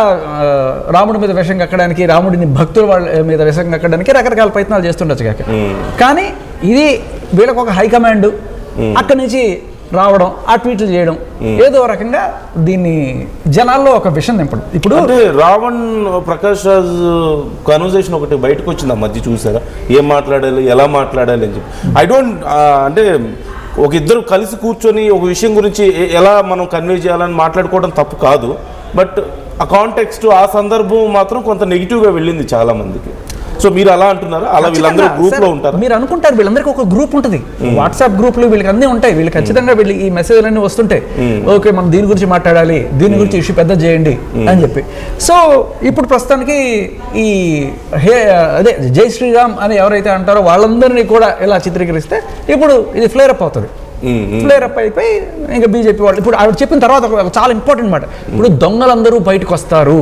Speaker 4: రాముడి మీద విషం కక్కడానికి, రాముడిని భక్తుల వాళ్ళ మీద విషం కక్కడానికి రకరకాల ప్రయత్నాలు చేస్తుండొచ్చు కాక. కానీ ఇది వీళ్ళకి ఒక హైకమాండ్ అక్కడి నుంచి రావడం, ఆ ట్వీట్లు చేయడం, ఏదో రకంగా దీన్ని జనాల్లో ఒక విషయం నింపడం. ఇప్పుడు
Speaker 1: అంటే రావణ్ ప్రకాష్ రాజ్ కన్వర్సేషన్ ఒకటి బయటకు వచ్చింది ఆ మధ్య, చూసారా? ఏం మాట్లాడాలి, ఎలా మాట్లాడాలి అని చెప్పి. ఐ డోంట్ అంటే ఒక ఇద్దరు కలిసి కూర్చొని ఒక విషయం గురించి ఎలా మనం కన్వే చేయాలని మాట్లాడుకోవడం తప్పు కాదు. బట్ ఆ కాంటెక్స్ట్, ఆ సందర్భం మాత్రం కొంత నెగిటివ్గా వెళ్ళింది చాలా మందికి. సో మీరు అలా అంటున్నారా? అలా వీళ్ళందరూ గ్రూప్ లో ఉంటారు?
Speaker 4: మీరు అనుకుంటారు వీళ్ళందరికీ ఒక గ్రూప్ ఉంటుంది, వాట్సాప్ గ్రూప్లు వీళ్ళకి అన్నీ ఉంటాయి. వీళ్ళు ఖచ్చితంగా వీళ్ళు ఈ మెసేజ్లన్నీ వస్తుంటాయి, ఓకే మనం దీని గురించి మాట్లాడాలి, దీని గురించి ఇష్యూ పెద్ద చేయండి అని చెప్పి. సో ఇప్పుడు ప్రస్తుతానికి ఈ అదే జై శ్రీరామ్ అని ఎవరైతే అంటారో వాళ్ళందరినీ కూడా ఇలా చిత్రీకరిస్తే ఇప్పుడు ఇది ఫ్లేర్ అప్ అవుతుంది. ఫ్లేర్ అప్ అయిపోయి ఇంకా బీజేపీ వాళ్ళు ఇప్పుడు ఆవిడ చెప్పిన తర్వాత చాలా ఇంపార్టెంట్ మాట, ఇప్పుడు దొంగలందరూ బయటకు వస్తారు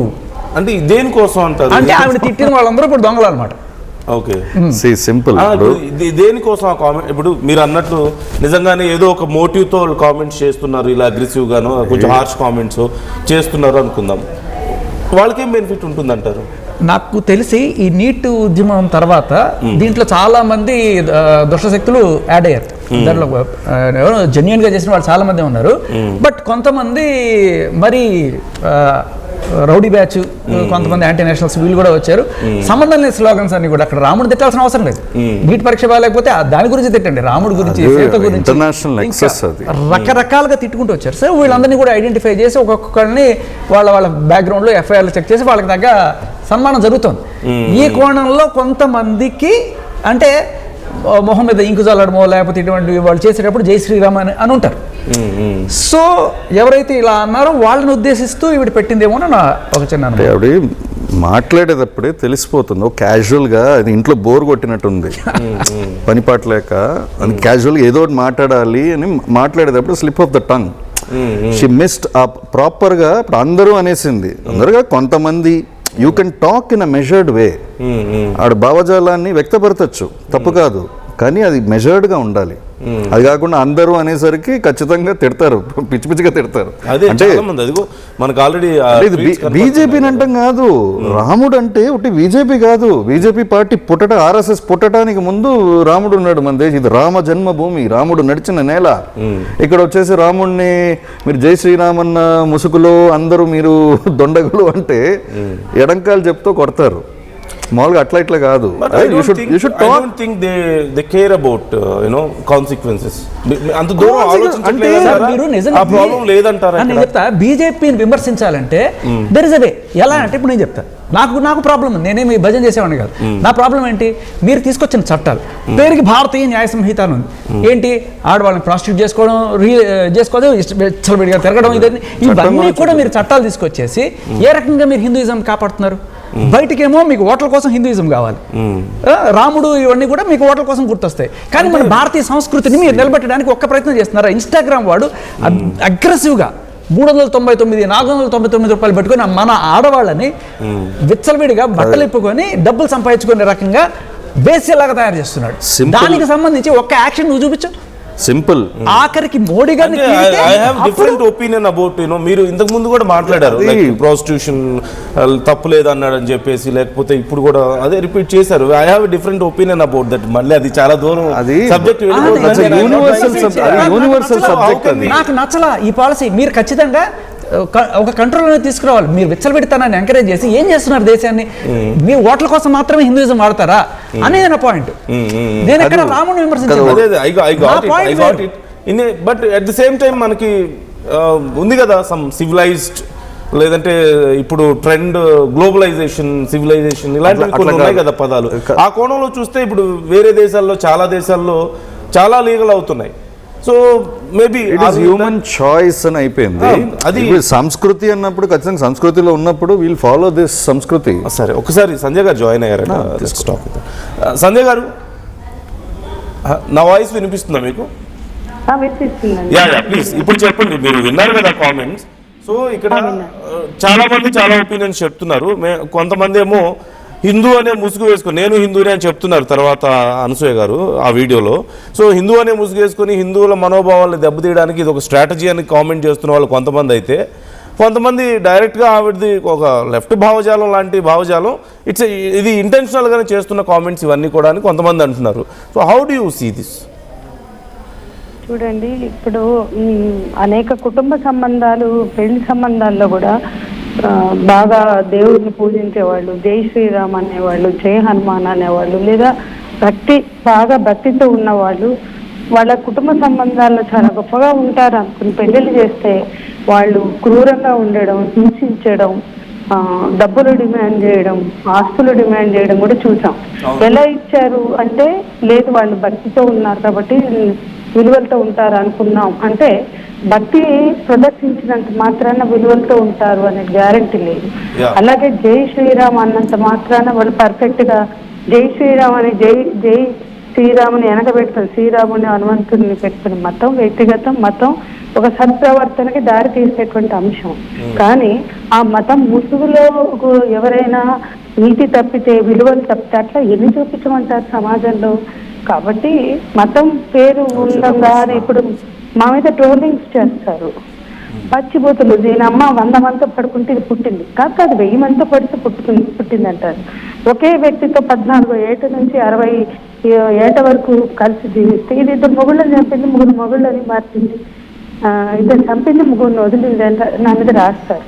Speaker 1: అంటే దేనికోసం అంటారు?
Speaker 4: అంటే ఆవిడ తిట్టిన వాళ్ళందరూ ఇప్పుడు దొంగలు అనమాట.
Speaker 1: Okay,
Speaker 5: simple.
Speaker 1: దేనికోసం ఆ కామెంట్? ఇప్పుడు మీరు అన్నట్లు నిజంగానే ఏదో ఒక మోటివ్తో కామెంట్స్ చేస్తున్నారు, ఇలా అగ్రెసివ్ గాను కొంచెం హార్ష్ కామెంట్స్ చేస్తున్నారు అనుకుందాం, వాళ్ళకేం బెనిఫిట్ ఉంటుంది అంటారు?
Speaker 4: నాకు తెలిసి ఈ నీట్ ఉద్యమం తర్వాత దీంట్లో చాలా మంది దుష్టశక్తులు యాడ్ అయ్యారు. దాంట్లో ఎవరు జెన్యున్ గా చేసిన వాళ్ళు చాలా మంది ఉన్నారు. బట్ కొంతమంది మరి రౌడీ బ్యాచ్, కొంతమంది యాంటీ నేషనల్స్ వీళ్ళు కూడా వచ్చారు. సంబంధం లేని స్లోగన్స్ అన్ని కూడా. అక్కడ రాముడు తిట్టాల్సిన అవసరం లేదు. నీట్ పరీక్ష బాగాలేకపోతే దాని గురించి తిట్టండి, రాముడి గురించి, సీత గురించి, రకరకాలుగా తిట్టుకుంటూ వచ్చారు. సో వీళ్ళందరినీ కూడా ఐడెంటిఫై చేసి ఒక్కొక్కరిని వాళ్ళ బ్యాక్గ్రౌండ్లో ఎఫ్ఐఆర్లు చెక్ చేసి వాళ్ళకి తగ్గ సన్మానం జరుగుతుంది. ఈ కోణంలో కొంతమందికి అంటే మొహం మీద ఇంకు చల్లడమో లేకపోతే ఇటువంటి వాళ్ళు చేసేటప్పుడు జై శ్రీరామ్ అని ఉంటారు. సో ఎవరైతే ఇలా అన్నారో వాళ్ళని ఉద్దేశిస్తూ ఇవి పెట్టిందేమో నా ఒక చిన్న
Speaker 5: ఆవిడ మాట్లాడేటప్పుడే తెలిసిపోతుంది. క్యాజువల్గా అది ఇంట్లో బోర్ కొట్టినట్టుంది, పనిపాట లేక అది క్యాజువల్గా ఏదో ఒకటి మాట్లాడాలి అని మాట్లాడేటప్పుడు slip of the tongue. She missed ఆ ప్రాపర్గా. ఇప్పుడు అందరూ అనేసింది, అందరుగా కొంతమంది you can talk in a measured way. ఆడ భావజాలాన్ని వ్యక్తపరచచ్చు, తప్పు కాదు, కానీ అది మెజర్డ్గా ఉండాలి. అది కాకుండా అందరూ అనేసరికి ఖచ్చితంగా తిడతారు, పిచ్చి పిచ్చిగా తిడతారు. అంటే
Speaker 1: మనకు ఆల్రెడీ
Speaker 5: బీజేపీని అంటాం కాదు, రాముడు అంటే ఒకటి బీజేపీ కాదు. బీజేపీ పార్టీ ఆర్ఎస్ఎస్ పుట్టడానికి ముందు రాముడు ఉన్నాడు మన దేశం. ఇది రామ జన్మభూమి, రాముడు నడిచిన నేల. ఇక్కడ వచ్చేసి రాముడిని మీరు జై శ్రీరామన్న ముసుగులో అందరూ మీరు దొండగులు అంటే ఎడంకాలు చెప్తూ కొడతారు. మామూలుగా అట్లా ఇట్లా కాదు.
Speaker 4: బీజేపీని విమర్శించాలంటే దెర్ ఇస్ అ వే. ఎలా అంటే ఇప్పుడు నేను చెప్తాను, నాకు ప్రాబ్లం ఉంది, నేనేమి భజన చేసేవాడిని కాదు. నా ప్రాబ్లం ఏంటి, మీరు తీసుకొచ్చిన చట్టాలు పేరుకి భారతీయ న్యాయ సంహిత అని ఉంది. ఏంటి, ఆడవాళ్ళని ప్రాస్టిట్యూట్ చేసుకోవడం, చలబడిగా తిరగడం, ఇవన్నీ కూడా మీరు చట్టాలు తీసుకొచ్చేసి ఏ రకంగా మీరు హిందూయిజం కాపాడుతున్నారు? బయటకేమో మీకు ఓట్ల కోసం హిందూయిజం కావాలి, రాముడు ఇవన్నీ కూడా మీకు ఓట్ల కోసం గుర్తొస్తాయి. కానీ మన భారతీయ సంస్కృతిని మీరు నిలబెట్టడానికి ఒక్క ప్రయత్నం చేస్తున్నారా? ఇన్స్టాగ్రామ్ వాడు అగ్రెసివ్గా 399 499 రూపాయలు పెట్టుకుని మన ఆడవాళ్ళని విచ్చలవిడిగా బట్టలు ఇప్పుకొని డబ్బులు సంపాదించుకునే రకంగా వేసేలాగా తయారు చేస్తున్నాడు.
Speaker 5: Simple.
Speaker 4: దానికి సంబంధించి ఒక్క యాక్షన్ నువ్వు చూపించు.
Speaker 5: సింపుల్.
Speaker 4: ఆఖరికి మోడీ గారిని
Speaker 1: I have different opinion about మీరు ఇంతకు ముందు కూడా మాట్లాడారు ప్రాస్టిట్యూషన్ తప్పు లేదన్నాడు అని చెప్పేసి, లేకపోతే ఇప్పుడు కూడా అదే రిపీట్ చేశారు. I have different opinion about that. మళ్ళీ అది చాలా దూరం
Speaker 5: అది
Speaker 1: సబ్జెక్ట్
Speaker 5: యూనివర్సల్ సబ్జెక్ట్.
Speaker 4: నాకు నచ్చలా ఈ పాలసీ. మీరు ఖచ్చితంగా ఒక కంట్రోల్ అనేది తీసుకురావాలి. మీరు విచ్చలబెడతానని ఎంకరేజ్ చేసి ఏం చేస్తున్నారు దేశాన్ని? మీ ఓట్ల కోసం మాత్రమే హిందూయిజం వాడతారా అనేది నా పాయింట్. నేను ఎక్కడ రాముని విమర్శించాను.
Speaker 1: But at the same time మనకి ఉంది కదా సమ్ సివిలైజ్డ్, లేదంటే ఇప్పుడు ట్రెండ్ గ్లోబలైజేషన్, సివిలైజేషన్, ఇలాంటివి కొన్ని ఉన్నాయి కదా పదాలు. ఆ కోణంలో చూస్తే ఇప్పుడు వేరే దేశాల్లో, చాలా దేశాల్లో చాలా లీగల్ అవుతున్నాయి. So maybe
Speaker 5: it is human choice అని అయిపోయింది. అది సంస్కృతి అన్నప్పుడు ఖచ్చితంగా సంస్కృతిలో ఉన్నప్పుడు వీల్ ఫాలో దిస్ సంస్కృతి.
Speaker 1: సరే, ఒకసారి సంజయ్ గారు జాయిన్ అయ్యారట. సంజయ్ గారు, నా వాయిస్ వినిపిస్తుందా మీకు? యా ప్లీజ్ ఇప్పుడు చెప్పండి. మీరు విన్నారు కదా కామెంట్స్. సో ఇక్కడ చాలా మంది చాలా ఒపీనియన్స్ చెప్తున్నారు. కొంతమంది ఏమో హిందూ అనే ముసుగు వేసుకొని, నేను హిందూనే అని చెప్తున్నారు తర్వాత అనసూయ గారు ఆ వీడియోలో. సో హిందూ అనే ముసుగు వేసుకొని హిందువుల మనోభావాలను దెబ్బతీయడానికి ఇది ఒక స్ట్రాటజీ అని కామెంట్ చేస్తున్న వాళ్ళు కొంతమంది అయితే, కొంతమంది డైరెక్ట్గా ఆవిడది ఒక లెఫ్ట్ భావజాలం లాంటి భావజాలం, ఇది ఇంటెన్షనల్గానే చేస్తున్న కామెంట్స్ ఇవన్నీ కూడా అని కొంతమంది అంటున్నారు. So how do you see this?
Speaker 6: చూడండి, ఇప్పుడు అనేక కుటుంబ సంబంధాలు, పెళ్లి సంబంధాల్లో కూడా బాగా దేవుడిని పూజించేవాళ్ళు, జై శ్రీరామ్ అనేవాళ్ళు, జై హనుమాన్ అనేవాళ్ళు, లేదా బాగా భక్తితో ఉన్నవాళ్ళు వాళ్ళ కుటుంబ సంబంధాల్లో చాలా గొప్పగా ఉంటారు అనుకుని పెళ్లిళ్ళు చేస్తే వాళ్ళు క్రూరంగా ఉండడం, హింసించడం, డబ్బులు డిమాండ్ చేయడం, ఆస్తులు డిమాండ్ చేయడం కూడా చూసాం. ఎలా ఇచ్చారు అంటే, లేదు వాళ్ళు భక్తితో ఉన్నారు కాబట్టి విలువలతో ఉంటారు అనుకున్నాం. అంటే భక్తి ప్రదర్శించినంత మాత్రాన విలువలతో ఉంటారు అనే గ్యారంటీ లేదు. అలాగే జై శ్రీరామ్ అన్నంత మాత్రాన వాళ్ళు పర్ఫెక్ట్ గా జై శ్రీరామ్ అని జై శ్రీరాముని వెనకబెట్టుకుని, శ్రీరాముని హనుమంతుడిని పెట్టుకుని మతం, వ్యక్తిగత మతం ఒక సత్ప్రవర్తనకి దారి తీసేటువంటి అంశం. కానీ ఆ మతం ముసుగులో ఎవరైనా నీతి తప్పితే, విలువలు తప్పితే అట్లా ఎన్ని చూపించమంటారు సమాజంలో? కాబట్టి మతం పేరు ఉండగా ఇప్పుడు మా మీద ట్రోలింగ్స్ చేస్తారు. పచ్చిబూతులు, దీని అమ్మ 100 మందితో పడుకుంటే ఇది పుట్టింది కాదు, 1000 మందితో పడితే పుట్టింది అంటారు. ఒకే వ్యక్తితో 14 ఏట నుంచి 60 ఏట వరకు కలిసి జీవిస్తే ఇది 2 మొగుళ్ళని చంపింది, 3 మొగుళ్ళని మార్చింది, 2 చంపింది, 3 వదిలింది అంటే నా మీద రాస్తారు.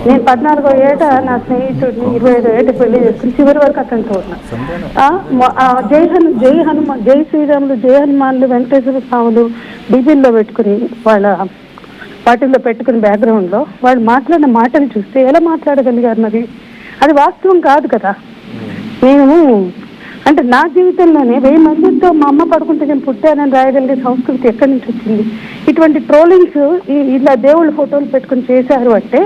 Speaker 6: నేను 14వ ఏట నా స్నేహితుడిని 25వ ఏట పెళ్లి చేసుకుని చివరి వరకు అతనితో ఉన్నా. జై హనుమాన్, జై శ్రీరాములు, జై హనుమాన్లు, వెంకటేశ్వర స్వాములు డీపీల్లో పెట్టుకుని వాళ్ళ పార్టీలో పెట్టుకుని బ్యాక్గ్రౌండ్లో వాళ్ళు మాట్లాడిన మాటలు చూస్తే ఎలా మాట్లాడగలిగారు? మరి అది వాస్తవం కాదు కదా. నేను అంటే నా జీవితంలోనే 1000 మందితో మా అమ్మ పడుకుంటే నేను పుట్టానని రాయగలిగే సంస్కృతి ఎక్కడి నుంచి వచ్చింది? ఇటువంటి ట్రోలింగ్స్ ఇలా దేవుళ్ళ ఫోటోలు పెట్టుకుని చేశారు అంటే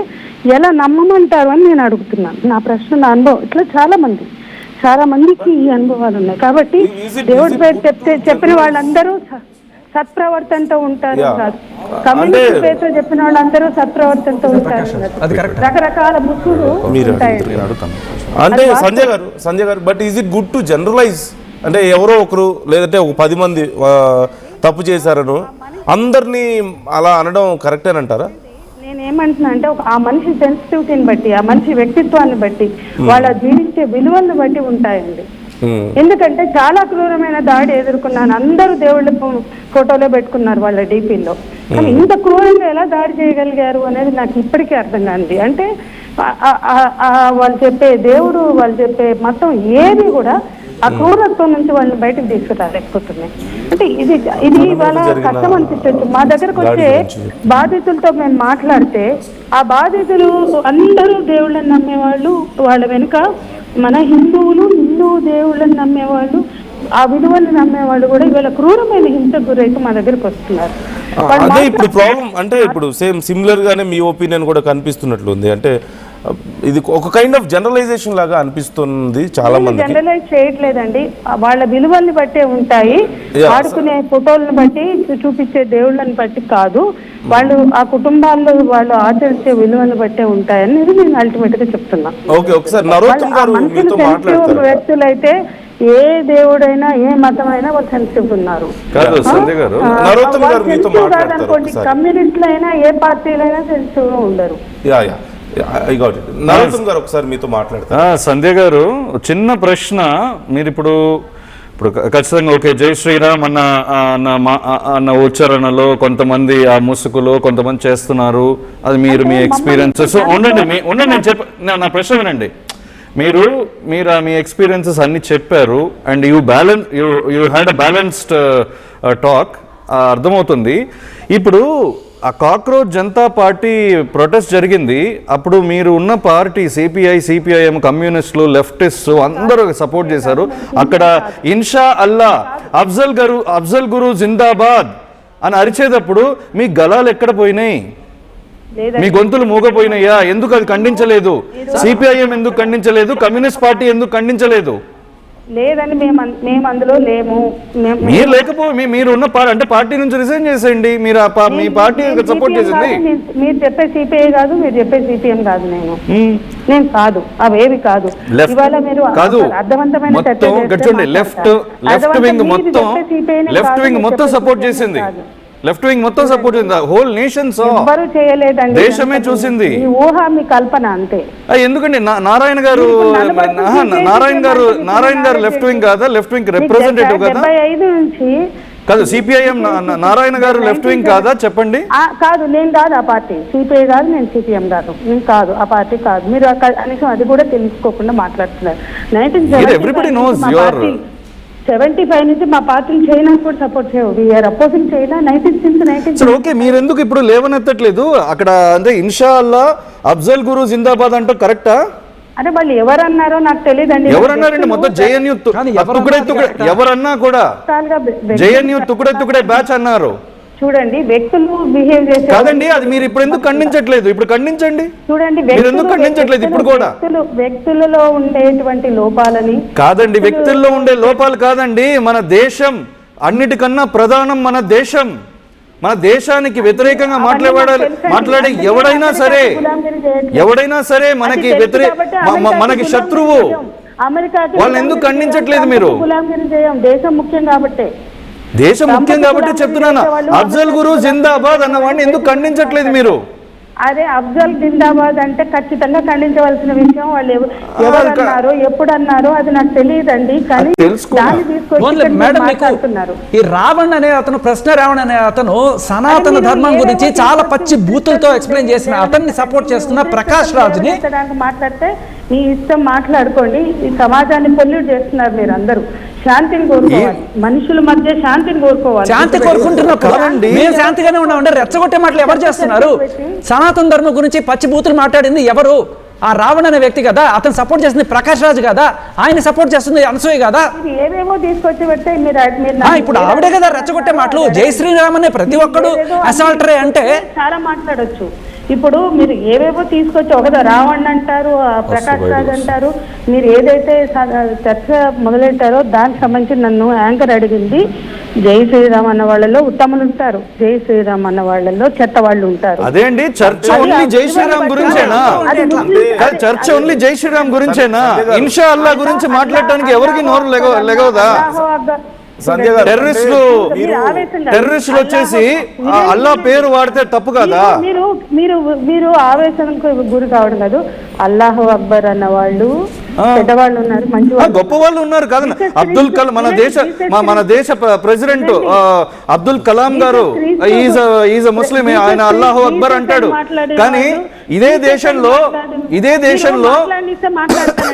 Speaker 6: ఎలా నమ్మమంటారు అని నేను అడుగుతున్నాను. నా ప్రశ్న, నా అనుభవం. ఇట్లా చాలా మందికి ఈ అనుభవాలు ఉన్నాయి. కాబట్టి దేవుడి పేరు చెప్పిన వాళ్ళందరూ సత్ప్రవర్తనతో ఉంటారు కాదు, కమ్యూనిటీ పేరుతో చెప్పిన వాళ్ళందరూ సత్ప్రవర్తనతో ఉంటారు. రకరకాల ముసుగులు ఉంటాయి.
Speaker 1: అంటే Sanjay garu but is it good to generalise? అంటే ఎవరో ఒకరు లేదంటే ఒక 10 మంది తప్పు చేశారను అందరినీ అలా అనడం కరెక్టేనంటారా?
Speaker 6: నేనేమంటున్నా అంటే ఆ మనిషి సెన్సిటివిటీని బట్టి, ఆ మనిషి వ్యక్తిత్వాన్ని బట్టి, వాళ్ళ జీవించే విలువలను బట్టి ఉంటాయండి. ఎందుకంటే చాలా క్రూరమైన దాడి ఎదుర్కొన్నాను. అందరూ దేవుళ్ళ ఫోటోలో పెట్టుకున్నారు వాళ్ళ డీపీల్లో. కానీ ఇంత క్రూరంగా ఎలా దాడి చేయగలిగారు అనేది నాకు ఇప్పటికీ అర్థం కానిది. అంటే వాళ్ళు చెప్పే దేవుడు, వాళ్ళు చెప్పే మతం ఏది కూడా ఆ క్రూరత్వం నుంచి వాళ్ళని బయటకు తీసుకురాలేకపోతున్నాయి. అంటే ఇది వాళ్ళ కష్టం అనిపించవచ్చు. మా దగ్గరకు వచ్చే బాధితులతో మేము మాట్లాడితే ఆ బాధితులు అందరూ దేవుళ్ళని నమ్మేవాళ్ళు, వాళ్ళ వెనుక మన హిందువులు, హిందూ దేవుళ్ళని నమ్మేవాళ్ళు, ఆ విలువలను నమ్మేవాళ్ళు కూడా ఇవాళ క్రూరమైన హింసకు గురైతే మా దగ్గరకు వస్తున్నారు.
Speaker 1: అదే ఇప్పుడు ప్రాబ్లం. అంటే ఇప్పుడు సేమ్ సిమిలర్ గానే మీ ఒపీనియన్ కూడా కనిపిస్తున్నట్లుంది. అంటే ఇది ఒక కైండ్ ఆఫ్ జనరలైజేషన్ లాగా అనిపిస్తుంది చాలా మంది.
Speaker 6: జనరలైజ్ చేయట్లేదండి, వాళ్ళ విలువల్ని బట్టే ఉంటాయి. ఆడుకునే ఫోటోలను బట్టి, చూపించే దేవుళ్ళని బట్టి కాదు, వాళ్ళు ఆ కుటుంబాల్లో వాళ్ళు ఆచరించే విలువలను బట్టే ఉంటాయని నేను అల్టిమేట్ గా చెప్తున్నా.
Speaker 1: ఓకే, ఒకసారి నరోత్తమ్ గారు మీతో మాట్లాడతారు.
Speaker 6: వ్యక్తులైతే ఏ దేవుడైనా ఏ మతమైనా వాళ్ళు సెన్సిటివ్ ఉన్నారు.
Speaker 5: కాదు సంధ్య గారు,
Speaker 1: నరోత్తమ్ గారు మీతో మాట్లాడతారు
Speaker 6: అనుకోండి,
Speaker 1: ఒకసారి.
Speaker 6: కమ్యూనిస్టులు అయినా ఏ పార్టీలైనా సెన్సిటివ్ గా ఉండరు.
Speaker 1: I got it. నరోత్తమ్ గారు ఒకసారి మీతో మాట్లాడతారు.
Speaker 5: సంధ్య గారు, చిన్న ప్రశ్న. మీరు ఇప్పుడు ఖచ్చితంగా ఓకే, జై శ్రీరామ్ అన్న ఉచ్చారణలో కొంతమంది ఆ ముసుగులో కొంతమంది చేస్తున్నారు, అది మీరు మీ ఎక్స్పీరియన్సెస్ ఉండండి నేను నా ప్రశ్న వినండి. మీరు మీ ఎక్స్పీరియన్సెస్ అన్ని చెప్పారు and you had a balanced talk, అర్థమవుతుంది. ఇప్పుడు ఆ కాక్రోచ్ జనతా పార్టీ ప్రొటెస్ట్ జరిగింది, అప్పుడు మీరు ఉన్న పార్టీ సిపిఐఎం, కమ్యూనిస్టులు, లెఫ్టిస్టు అందరూ సపోర్ట్ చేశారు. అక్కడ ఇన్షా అల్లా అఫ్జల్ గురు జిందాబాద్ అని అరిచేటప్పుడు మీ గలాలు ఎక్కడ పోయినాయి? మీ గొంతులు మూగపోయినాయా? ఎందుకు అది ఖండించలేదు? సిపిఐఎం ఎందుకు ఖండించలేదు? కమ్యూనిస్ట్ పార్టీ ఎందుకు ఖండించలేదు?
Speaker 6: లేదండి, మేము అందులో లేము.
Speaker 5: మీరు మీరు ఉన్న అంటే పార్టీ నుంచి రిజైన్ చేసేయండి. మీరు మీ పార్టీ సపోర్ట్ చేసింది.
Speaker 6: మీరు చెప్పే సిపిఐ కాదు, మీరు చెప్పే సిపిఎం కాదు. నేను కాదు, అవేవి కాదు. ఇవాళ మీరు అర్థవంతమైన
Speaker 5: లెఫ్ట్ వింగ్ మొత్తం సపోర్ట్ చేసింది. లెఫ్ట్ వింగ్ మొత్తం సపోర్ట్ చేసింది. హోల్ నేషన్
Speaker 6: ఎవరు చేయలేదండి,
Speaker 5: దేశమే చూసింది.
Speaker 6: మీ ఊహ, మీ కల్పన అంతే.
Speaker 5: ఎందుకండి నారాయణ గారు లెఫ్ట్ వింగ్ కాదా? లెఫ్ట్ వింగ్ రిప్రజెంటేటివ్ కదా?
Speaker 6: 75 నుంచి
Speaker 5: కాదు, సిపిఐఎం నారాయణ గారు లెఫ్ట్ వింగ్ కాదా? చెప్పండి.
Speaker 6: కాదు, నేను కాదు ఆ పార్టీ. సిపిఐ కాదు, నేను సిపిఎం కాదు, నేను కాదు ఆ పార్టీ కాదు. మీరు కనీసం అది కూడా తెలుసుకోకుండా మాట్లాడుతున్నారు. 1975 నుంచి మా పార్టీలు చైనా కూడా సపోర్ట్ చేయవు. వీఆర్ అపోజింగ్ చైనా 19
Speaker 5: ఓకే, మీరు ఎందుకు ఇప్పుడు లేవనెత్తట్లేదు? అక్కడ అంటే ఇన్షా అల్లా అఫ్జల్ గురు జిందాబాద్ అంటే కరెక్టా?
Speaker 6: అంటే వాళ్ళు ఎవరన్నారో నాకు తెలియదండి.
Speaker 5: ఎవరన్నారండి? మొత్తం జేఎన్యూ ఎవరన్నా కూడా జేఎన్యూ తుకుడే బ్యాచ్ అన్నారు.
Speaker 6: చూడండి, వ్యక్తులు బిహేవ్ చేసే
Speaker 5: కాదండి, అది మీరు ఇప్పుడు ఎందుకు ఖండించట్లేదు? ఇప్పుడు ఖండించండి.
Speaker 6: చూడండి,
Speaker 5: మీరు ఎందుకు ఖండించట్లేదు ఇప్పుడు కూడా?
Speaker 6: వ్యక్తులలో ఉండేటువంటి లోపాలని
Speaker 5: కాదండి, వ్యక్తుల్లో ఉండే లోపాలు కాదండి, మన దేశం అన్నిటికన్నా ప్రధానం. మన దేశం, మన దేశానికి వ్యతిరేకంగా మాట్లాడే ఎవడైనా సరే మనకి శత్రువు.
Speaker 6: అమెరికాకి
Speaker 5: వాళ్ళని ఎందుకు ఖండించట్లేదు మీరు?
Speaker 6: గులాంగిరి చేయం, దేశం ముఖ్యం కాబట్టి.
Speaker 5: దేశం ముఖ్యం కాబట్టి చెప్తున్నాను. అఫ్జల్ గురు జిందాబాద్ అన్నవాడిని ఎందుకు ఖండించట్లేదు మీరు?
Speaker 6: అదే అఫ్జల్ జిందాబాద్ అంటే ఖచ్చితంగా ఖండించవలసిన విషయం. వాళ్ళు ఎవరు అన్నారో, ఎప్పుడు అన్నారో అది నాకు తెలియదండి. కానీ దాన్ని తీసుకొచ్చి
Speaker 4: ఈ రావణ్ అనే అతను, రావణ్ అనే అతను సనాతన ధర్మం గురించి చాలా పచ్చి బూతులతో ఎక్స్ప్లెయిన్ చేసిన అతన్ని సపోర్ట్ చేస్తున్న ప్రకాష్ రాజ్ని
Speaker 6: మాట్లాడితే మీ ఇష్టం, మాట్లాడుకోండి. ఈ సమాజాన్ని పొల్యూట్ చేస్తున్నారు మీరు అందరూ. శాంతిని కోరుకోవాలి, మనుషుల మధ్య శాంతిని కోరుకోవాలి.
Speaker 4: శాంతి కోరుకుంటున్నాం కదండి, మేము శాంతిగానే ఉన్నామండి. రెచ్చగొట్టే మాటలు ఎవరు చేస్తున్నారు? సనాతన ధర్మం గురించి పచ్చి బూతులు మాట్లాడింది ఎవరు? ఆ రావణ్ అనే వ్యక్తి కదా. అతను సపోర్ట్ చేస్తుంది ప్రకాష్ రాజ్ కదా. ఆయన సపోర్ట్ చేస్తుంది అనసూయ కదా.
Speaker 6: ఏవేమో తీసుకొచ్చి పెడితే
Speaker 4: ఇప్పుడు ఆవిడే కదా రెచ్చగొట్టే మాటలు. జై శ్రీరామ్ అనే ప్రతి ఒక్కడు అసాల్టరే అంటే
Speaker 6: చాలా మాట్లాడొచ్చు. ఇప్పుడు మీరు ఏవేవో తీసుకొచ్చి ఒకదా రావణ్ అంటారు, ప్రకాష్ రాజ్ అంటారు. మీరు ఏదైతే చర్చ మొదలెట్టారో దానికి సంబంధించి నన్ను యాంకర్ అడిగింది, జై శ్రీరామ్ అన్న వాళ్ళలో ఉత్తములు ఉంటారు, జై శ్రీరామ్ అన్న వాళ్ళలో చెత్త వాళ్ళు ఉంటారు.
Speaker 5: అదే అండి, చర్చ ఓన్లీ జై శ్రీరామ్ గురించేనా? చర్చ ఓన్లీ జై శ్రీరామ్ గురించేనా? ఇన్షా అల్లా గురించి మాట్లాడటానికి ఎవరికి నోరు లెగవదా? టెర్రరిస్టులు వచ్చేసి అల్లా పేరు వాడితే తప్పు కదా?
Speaker 6: మీరు ఆవేశంకు గురి కావడం కాదు. అల్లాహు అక్బర్ అన్న వాళ్ళు పెద్దవాళ్ళు ఉన్నారు, మంచి
Speaker 5: గొప్ప వాళ్ళు ఉన్నారు కదా. అబ్దుల్ కలాం, మన దేశ ప్రెసిడెంట్ అబ్దుల్ కలాం గారు ఈజ్ ముస్లిం, ఆయన అల్లాహు అక్బర్ అంటాడు. కానీ ఇదే దేశంలో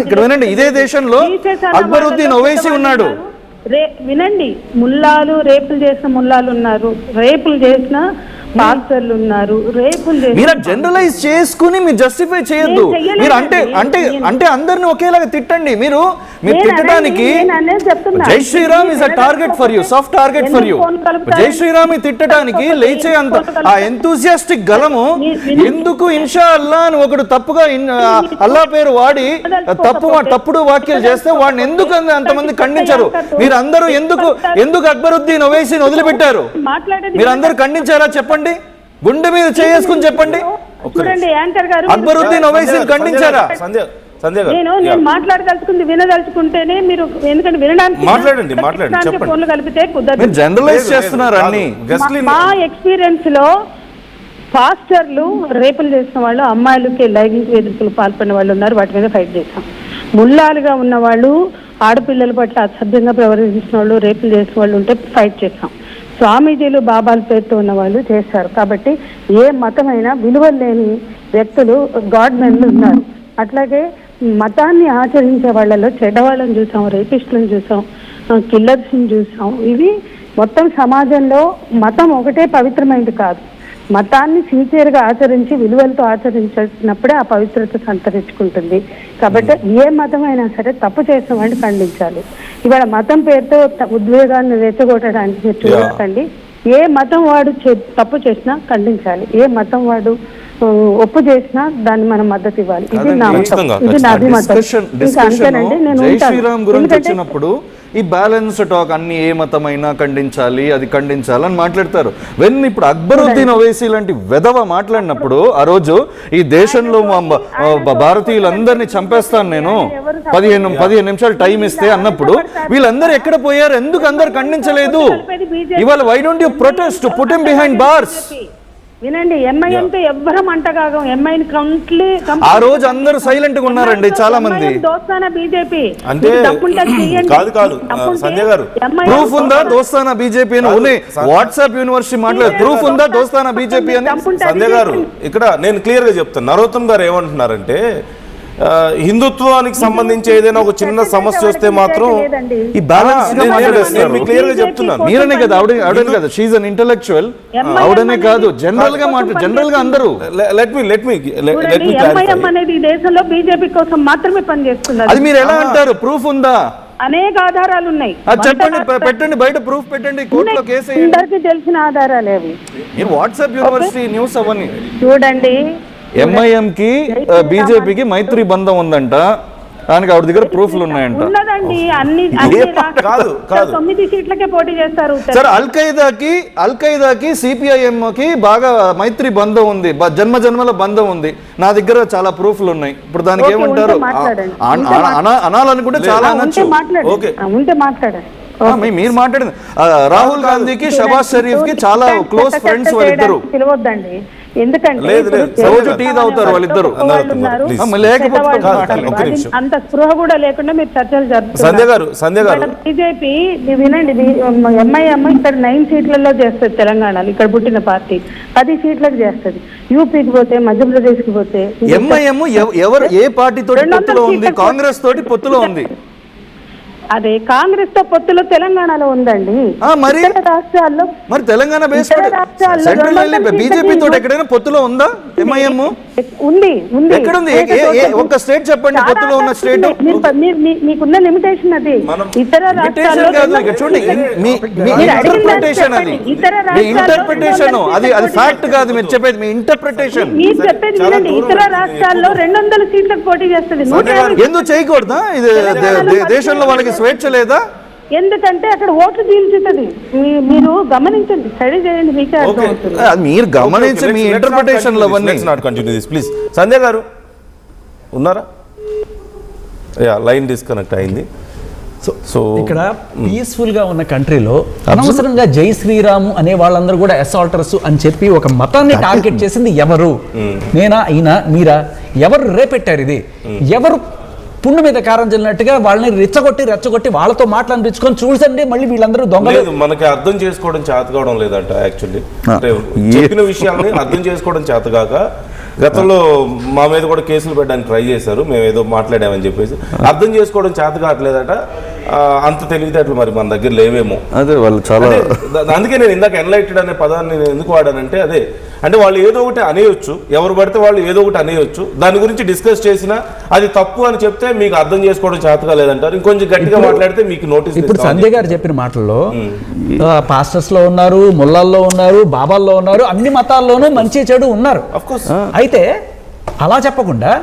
Speaker 5: ఇక్కడ వినండి, ఇదే దేశంలో అక్బరుద్దీన్ ఓవైసీ ఉన్నాడు.
Speaker 6: వినండి, ముల్లాలు రేపులు చేసిన ముల్లాలు ఉన్నారు, రేపులు చేసిన మాస్టర్లు ఉన్నారు, రేపులు
Speaker 5: మీరు జనరలైజ్ చేసుకుని మీరు జస్టిఫై చేయొద్దు. మీరు అంటే అందరిని ఒకేలాగా తిట్టండి. మీరు తిట్టడానికి Jai Shriram is a target for you, soft target for you. Jai Shriram తిట్టడానికి లేచే అంత ఆ ఎంతూసియాస్టిక్ గలము ఎందుకు? ఇన్షా అల్లా అని ఒకడు తప్పుగా అల్లా పేరు వాడి తప్పుడు వాక్యాలు చేస్తే వాడిని ఎందుకు అంతమంది ఖండించారు? మీరు అందరూ ఎందుకు అక్బరుద్దీన్ ఓవైసీని వదిలిపెట్టారు? మీరు అందరూ ఖండించారా? చెప్పండి, గుండె మీద చేసుకుని చెప్పండి.
Speaker 6: చూడండి, యాంకర్ గారు
Speaker 5: అక్బరుద్దీన్ ఓవైసీని ఖండించారా?
Speaker 1: సంధ్య గారు,
Speaker 6: నేను మాట్లాడదలుచుకుంది వినదలుచుకుంటేనే మీరు, ఎందుకంటే వినడానికి
Speaker 1: మాట్లాడండి, చెప్పండి.
Speaker 6: ఫోన్లు కలిపితే
Speaker 5: మీరు
Speaker 6: కుదరదు.
Speaker 5: జనరలైజ్ చేస్తున్నారు అన్ని.
Speaker 6: మా ఎక్స్పీరియన్స్ లో పాస్టర్లు రేపులు చేసిన వాళ్ళు, అమ్మాయిలకి లైంగిక వేధింపులు పాల్పడిన వాళ్ళు ఉన్నారు. వాటి మీద ఫైట్ చేశాం. ముల్లాలుగా ఉన్న వాళ్ళు, ఆడపిల్లల పట్ల అసభ్యంగా ప్రవర్తించిన వాళ్ళు, రేపులు చేసిన వాళ్ళు ఉంటే ఫైట్ చేశాం. స్వామీజీలు, బాబాల పేరుతో ఉన్న వాళ్ళు చేశారు. కాబట్టి ఏ మతమైనా విలువలు లేని వ్యక్తులు గాడ్ మెన్లు ఉన్నారు. అట్లాగే మతాన్ని ఆచరించే వాళ్ళలో చెడ్డవాళ్ళని చూసాం, రేపిస్టులను చూసాం, కిల్లర్స్ని చూసాం. ఇవి మొత్తం సమాజంలో మతం ఒకటే పవిత్రమైనది కాదు. మతాన్ని సిన్సియర్గా ఆచరించి విలువలతో ఆచరించినప్పుడే ఆ పవిత్రత సంతరించుకుంటుంది. కాబట్టి ఏ మతమైనా సరే తప్పు చేసిన వాడిని ఖండించాలి. ఇవాళ మతం పేరుతో ఉద్వేగాన్ని రెచ్చగొట్టడానికి మీరు చూడకండి. ఏ మతం వాడు తప్పు చేసినా ఖండించాలి. ఏ మతం వాడు ఒప్పు చేసినా దాన్ని మనం మద్దతు ఇవ్వాలి. ఇది నా మతం, ఇది నా అభిమతం. ఇంకా అంతేనండి. నేను
Speaker 5: జై శ్రీరామ్ గురించి వచ్చినప్పుడు ఈ బ్యాలెన్స్ టాక్ అన్ని ఏ మతమైనా ఖండించాలి, అది ఖండించాలి అని మాట్లాడతారు. వెన్ ఇప్పుడు అక్బరుద్దీన్ ఓవైసీ లాంటి వెధవ మాట్లాడినప్పుడు ఆ రోజు ఈ దేశంలో భారతీయులందరినీ చంపేస్తాను నేను 15 నిమిషాలు టైం ఇస్తే అన్నప్పుడు వీళ్ళందరూ ఎక్కడ పోయారు? ఎందుకు అందరు ఖండించలేదు? ఇవాళ why don't you protest, put him behind bars?
Speaker 6: వినండి, ఎంఐఎంతో ఎవ్వరం అంటగాగం. ఎంఐని
Speaker 5: ఆ రోజు అందరూ సైలెంట్ గా ఉన్నారండి చాలా మంది.
Speaker 6: దోస్తానా బీజేపీ
Speaker 1: అంటే కాదు సంజయ్ గారు,
Speaker 5: ప్రూఫ్ ఉందా దోస్తానా బీజేపీ అని? వాట్సాప్ యూనివర్సిటీ మాట్లాడే ప్రూఫ్ ఉందా దోస్తానా బీజేపీ అని?
Speaker 1: సంజయ్ గారు, ఇక్కడ నేను క్లియర్ గా చెప్తాను. నరోత్తమ్ గారు ఏమంటున్నారంటే హిందుత్వానికి సంబంధించి ఏదైనా ఒక చిన్న సమస్య వస్తే మాత్రం
Speaker 5: ఈ బ్యాలెన్స్
Speaker 1: క్లియర్ గా చెప్తున్నాను.
Speaker 5: మీరనే కదా, ఆవిడనే కదా, షీఈ్ అన్ ఇంటలెక్చువల్. ఆవిడనే కాదు, జనరల్ గా జనరల్ గా అందరూ.
Speaker 1: లెట్ మీ
Speaker 6: ఎంఐఎం అనేది ఈ దేశంలో బీజేపీ కోసం మాత్రమే పనిచేస్తున్నారు.
Speaker 5: అది మీరు ఎలా అంటారు? ప్రూఫ్ ఉందా?
Speaker 6: అనేక ఆధారాలు ఉన్నాయి.
Speaker 5: చెప్పండి, పెట్టండి, బయట ప్రూఫ్ పెట్టండి, కోర్టులో కేసు వేయండి.
Speaker 6: అందరికీ తెలిసిన ఆధారాలు అవి.
Speaker 5: మీరు వాట్సాప్ యూనివర్సిటీ న్యూస్ అవన్నీ
Speaker 6: చూడండి.
Speaker 5: ఎంఐఎం కి బీజేపీకి మైత్రి బంధం ఉందంట, దానికి ఆవిడ దగ్గర ప్రూఫ్లు ఉన్నాయంట.
Speaker 6: ఉన్నదండి, అన్ని 9 సీట్లకే పోటీ చేస్తారు.
Speaker 5: సార్, అల్ ఖైదాకి సిపిఐఎం కి బాగా మైత్రి బంధం ఉంది, జన్మల బంధం ఉంది. నా దగ్గర చాలా ప్రూఫ్లు ఉన్నాయి. ఇప్పుడు దానికి ఏమంటారు? అనాలనుకుంటే చాలా అనొచ్చు.
Speaker 6: ఉంటే మాట్లాడండి.
Speaker 5: మీరు మాట్లాడింది రాహుల్ గాంధీకి షబాజ్ షరీఫ్ కి చాలా క్లోజ్ ఫ్రెండ్స్ వాళ్ళిద్దరు.
Speaker 6: పిలవద్దండి, ఎందుకంటే
Speaker 5: రోజు టీ తాగుతారు వాళ్ళిద్దరు.
Speaker 6: అంత స్పృహ కూడా లేకుండా మీరు చర్చలు
Speaker 1: జరుపుతున్నారు.
Speaker 6: బీజేపీ వినండి, ఎంఐఎం ఇక్కడ 9 సీట్లలో చేస్తుంది తెలంగాణలో, ఇక్కడ పుట్టిన పార్టీ 10 సీట్లకు చేస్తుంది. యూపీకి పోతే, మధ్యప్రదేశ్ కి పోతే.
Speaker 5: ఎంఐఎం ఏ పార్టీతో పొత్తులో ఉంది? కాంగ్రెస్ తోటి పొత్తులో ఉంది.
Speaker 6: అదే కాంగ్రెస్ తో పొత్తులో తెలంగాణలో ఉందండి.
Speaker 5: మరి
Speaker 6: రాష్ట్రాల్లో,
Speaker 5: మరి తెలంగాణ బీజేపీ తోటి ఎక్కడైనా పొత్తులో ఉందా ఎంఐఎం?
Speaker 6: ఉంది.
Speaker 5: ఎక్కడుంది? ఒక్క స్టేట్ చెప్పండి పొత్తులో ఉన్న స్టేట్.
Speaker 6: మీకున్న లిమిటేషన్ అది. ఇతర
Speaker 5: ఇంటర్ప్రిటేషన్ అది ఫ్యాక్ట్ కాదు. మీరు చెప్పేది మీ ఇంటర్ప్రిటేషన్.
Speaker 6: మీరు చెప్పేది వినండి. ఇతర రాష్ట్రాల్లో 200 సీట్లకు పోటీ చేస్తుంది.
Speaker 5: ఎందుకు చేయకూడదా? ఇది దేశంలో వాళ్ళకి స్వేచ్ఛ లేదా?
Speaker 6: ఎందుకంటే అక్కడ ఓట్లు చీల్చుతుంది. మీరు గమనించండి, స్టడీ చేయండి, మీకే అర్థమవుతుంది.
Speaker 5: మీరు గమనించి మీ ఇంటర్ప్రిటేషన్ లో
Speaker 1: ప్లీజ్. సంజయ్ గారు ఉన్నారా? లైన్ డిస్కనెక్ట్ అయింది.
Speaker 4: సో ఇక్కడ పీస్ఫుల్ గా ఉన్న కంట్రీలో అనవసరంగా జై శ్రీరాము అనే వాళ్ళందరూ కూడా అసాల్టర్స్ అని చెప్పి ఒక మతాన్ని టార్గెట్ చేసింది ఎవరు? నేనా, అయినా, మీరా? ఎవరు రేపెట్టారు ఇది? ఎవరు పుండు మీద కారం చల్లినట్టుగా వాళ్ళని రెచ్చగొట్టి వాళ్ళతో మాట్లాడిపించుకొని చూసండి మళ్ళీ వీళ్ళందరూ దొంగలేదు.
Speaker 1: మనకి అర్థం చేసుకోవడం చేత కావడం లేదంట. యాక్చువల్లీ చెప్పిన విషయాల్ని అర్థం చేసుకోవడం చేతగాక గతంలో మా మీద కూడా కేసులు పెట్టడానికి ట్రై చేశారు, మేము ఏదో మాట్లాడామని చెప్పేసి. అర్థం చేసుకోవడం చేత కావట్లేదట. అంత తెలివితేటలు మరి మన దగ్గర లేవేమో.
Speaker 5: అదే వాళ్ళు చాలా,
Speaker 1: అందుకే నేను ఇందాక ఎన్లైటెడ్ అనే పదాన్ని నేను ఎందుకు వాడానంటే, అదే అంటే వాళ్ళు ఏదో ఒకటి అనేయొచ్చు, ఎవరు పడితే వాళ్ళు ఏదో ఒకటి అనేయొచ్చు, దాని గురించి డిస్కస్ చేసినా అది తప్పు అని చెప్తే మీకు అర్థం చేసుకోవడం చేతగా లేదంటారు. ఇంకొంచెం గట్టిగా మాట్లాడితే మీకు నోటీస్.
Speaker 4: ఇప్పుడు సంజయ్ గారు చెప్పిన మాటల్లో పాస్టర్స్ లో ఉన్నారు, ముల్లాల్లో ఉన్నారు, బాబాల్లో ఉన్నారు, అన్ని మతాల్లోనూ మంచి చెడు ఉన్నారు. అయితే అలా చెప్పకుండా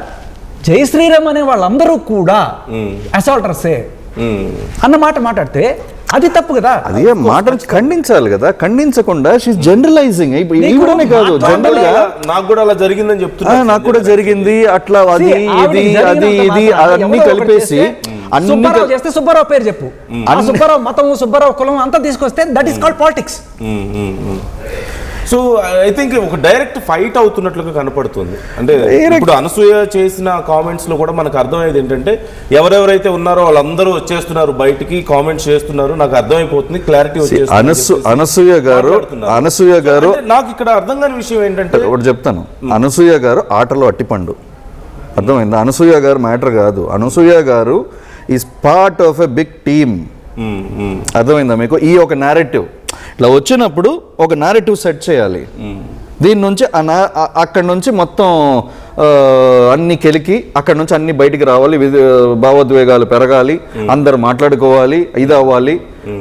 Speaker 4: జై శ్రీరామ్ అనే వాళ్ళందరూ కూడా అసాల్టర్సే అన్నమాట మాట్లాడితే అది తప్పు కదా.
Speaker 5: అది మాటలు ఖండించాలి కదా, ఖండించకుండా షీస్ జనరలైజింగ్. ఈవిడనే కాదు, జనరల్ గా
Speaker 1: నాకు కూడా అలా జరిగిందని చెప్తున్నా.
Speaker 5: నాకు కూడా జరిగింది అట్లా, అది ఇది అన్ని కలిపేసి అన్ని
Speaker 4: సుబ్బారావు చేస్తే సుబ్బారావు పేరు చెప్పు, సుబ్బారావు మతం, సుబ్బారావు కులం అంతా తీసుకొస్తే that is called politics.
Speaker 1: So I think ఒక డైరెక్ట్ ఫైట్ అవుతున్నట్లుగా కనపడుతుంది. అంటే ఇప్పుడు అనసూయ చేసిన కామెంట్స్ లో కూడా మనకు అర్థమయ్యేది ఏంటంటే ఎవరెవరైతే ఉన్నారో వాళ్ళందరూ వచ్చేస్తున్నారు బయటికి, కామెంట్స్ చేస్తున్నారు. నాకు అర్థమైపోతుంది, క్లారిటీ వచ్చేస్తుంది.
Speaker 5: అనసూయ గారు
Speaker 1: నాకు ఇక్కడ అర్థం కాని విషయం ఏంటంటే
Speaker 5: ఒకటి చెప్తాను. అనసూయ గారు ఆటలో అట్టిపండు, అర్థమైందా? అనసూయ గారు మ్యాటర్ కాదు. Anasuya garu is part of a big team, అర్థమైందా మీకు? ఈ ఒక నేరేటివ్ ఇట్లా వచ్చినప్పుడు ఒక నేరేటివ్ సెట్ చేయాలి. దీని నుంచి అక్కడి నుంచి మొత్తం అన్ని కెలికి అక్కడి నుంచి అన్ని బయటికి రావాలి, భావోద్వేగాలు పెరగాలి, అందరు మాట్లాడుకోవాలి, ఇది అవ్వాలి,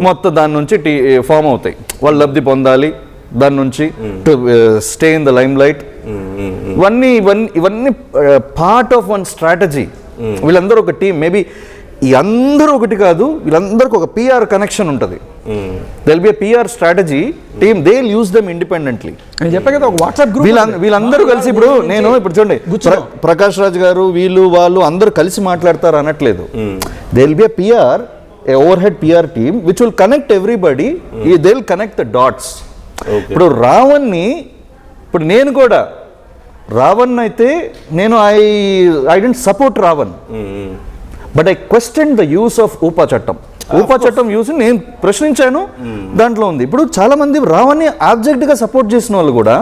Speaker 5: మొత్తం దాని నుంచి ఫామ్ అవుతాయి, వాళ్ళు లబ్ధి పొందాలి దాని నుంచి, to stay in the lime light. ఇవన్నీ పార్ట్ ఆఫ్ వన్ స్ట్రాటజీ. వీళ్ళందరూ ఒక టీం. మేబీ ఈ అందరూ ఒకటి కాదు, వీళ్ళందరికీ ఒక పిఆర్ కనెక్షన్ ఉంటుంది. They'll be PR strategy team, they will use them independently.
Speaker 4: నేను చెప్పా కదా, ఒక వాట్సాప్ గ్రూప్
Speaker 5: వీళ్ళందరూ కలిసి ఇప్పుడు చూడండి, ప్రకాష్ రాజ్ గారు వాళ్ళు అందరూ కలిసి మాట్లాడతారు అనట్లేదు. They will be PR, a overhead PR team which will connect everybody, they will connect the dots. ఇప్పుడు రావణ్ని, ఇప్పుడు నేను కూడా రావణ్ అయితే నేను I don't support Ravan, but I question the use of UAPA చట్టం. ఊపా చట్టం యూస్ నేను ప్రశ్నించాను, దాంట్లో ఉంది. ఇప్పుడు చాలా మంది రావణ్ని ఆబ్జెక్ట్ గా సపోర్ట్ చేసిన వాళ్ళు కూడా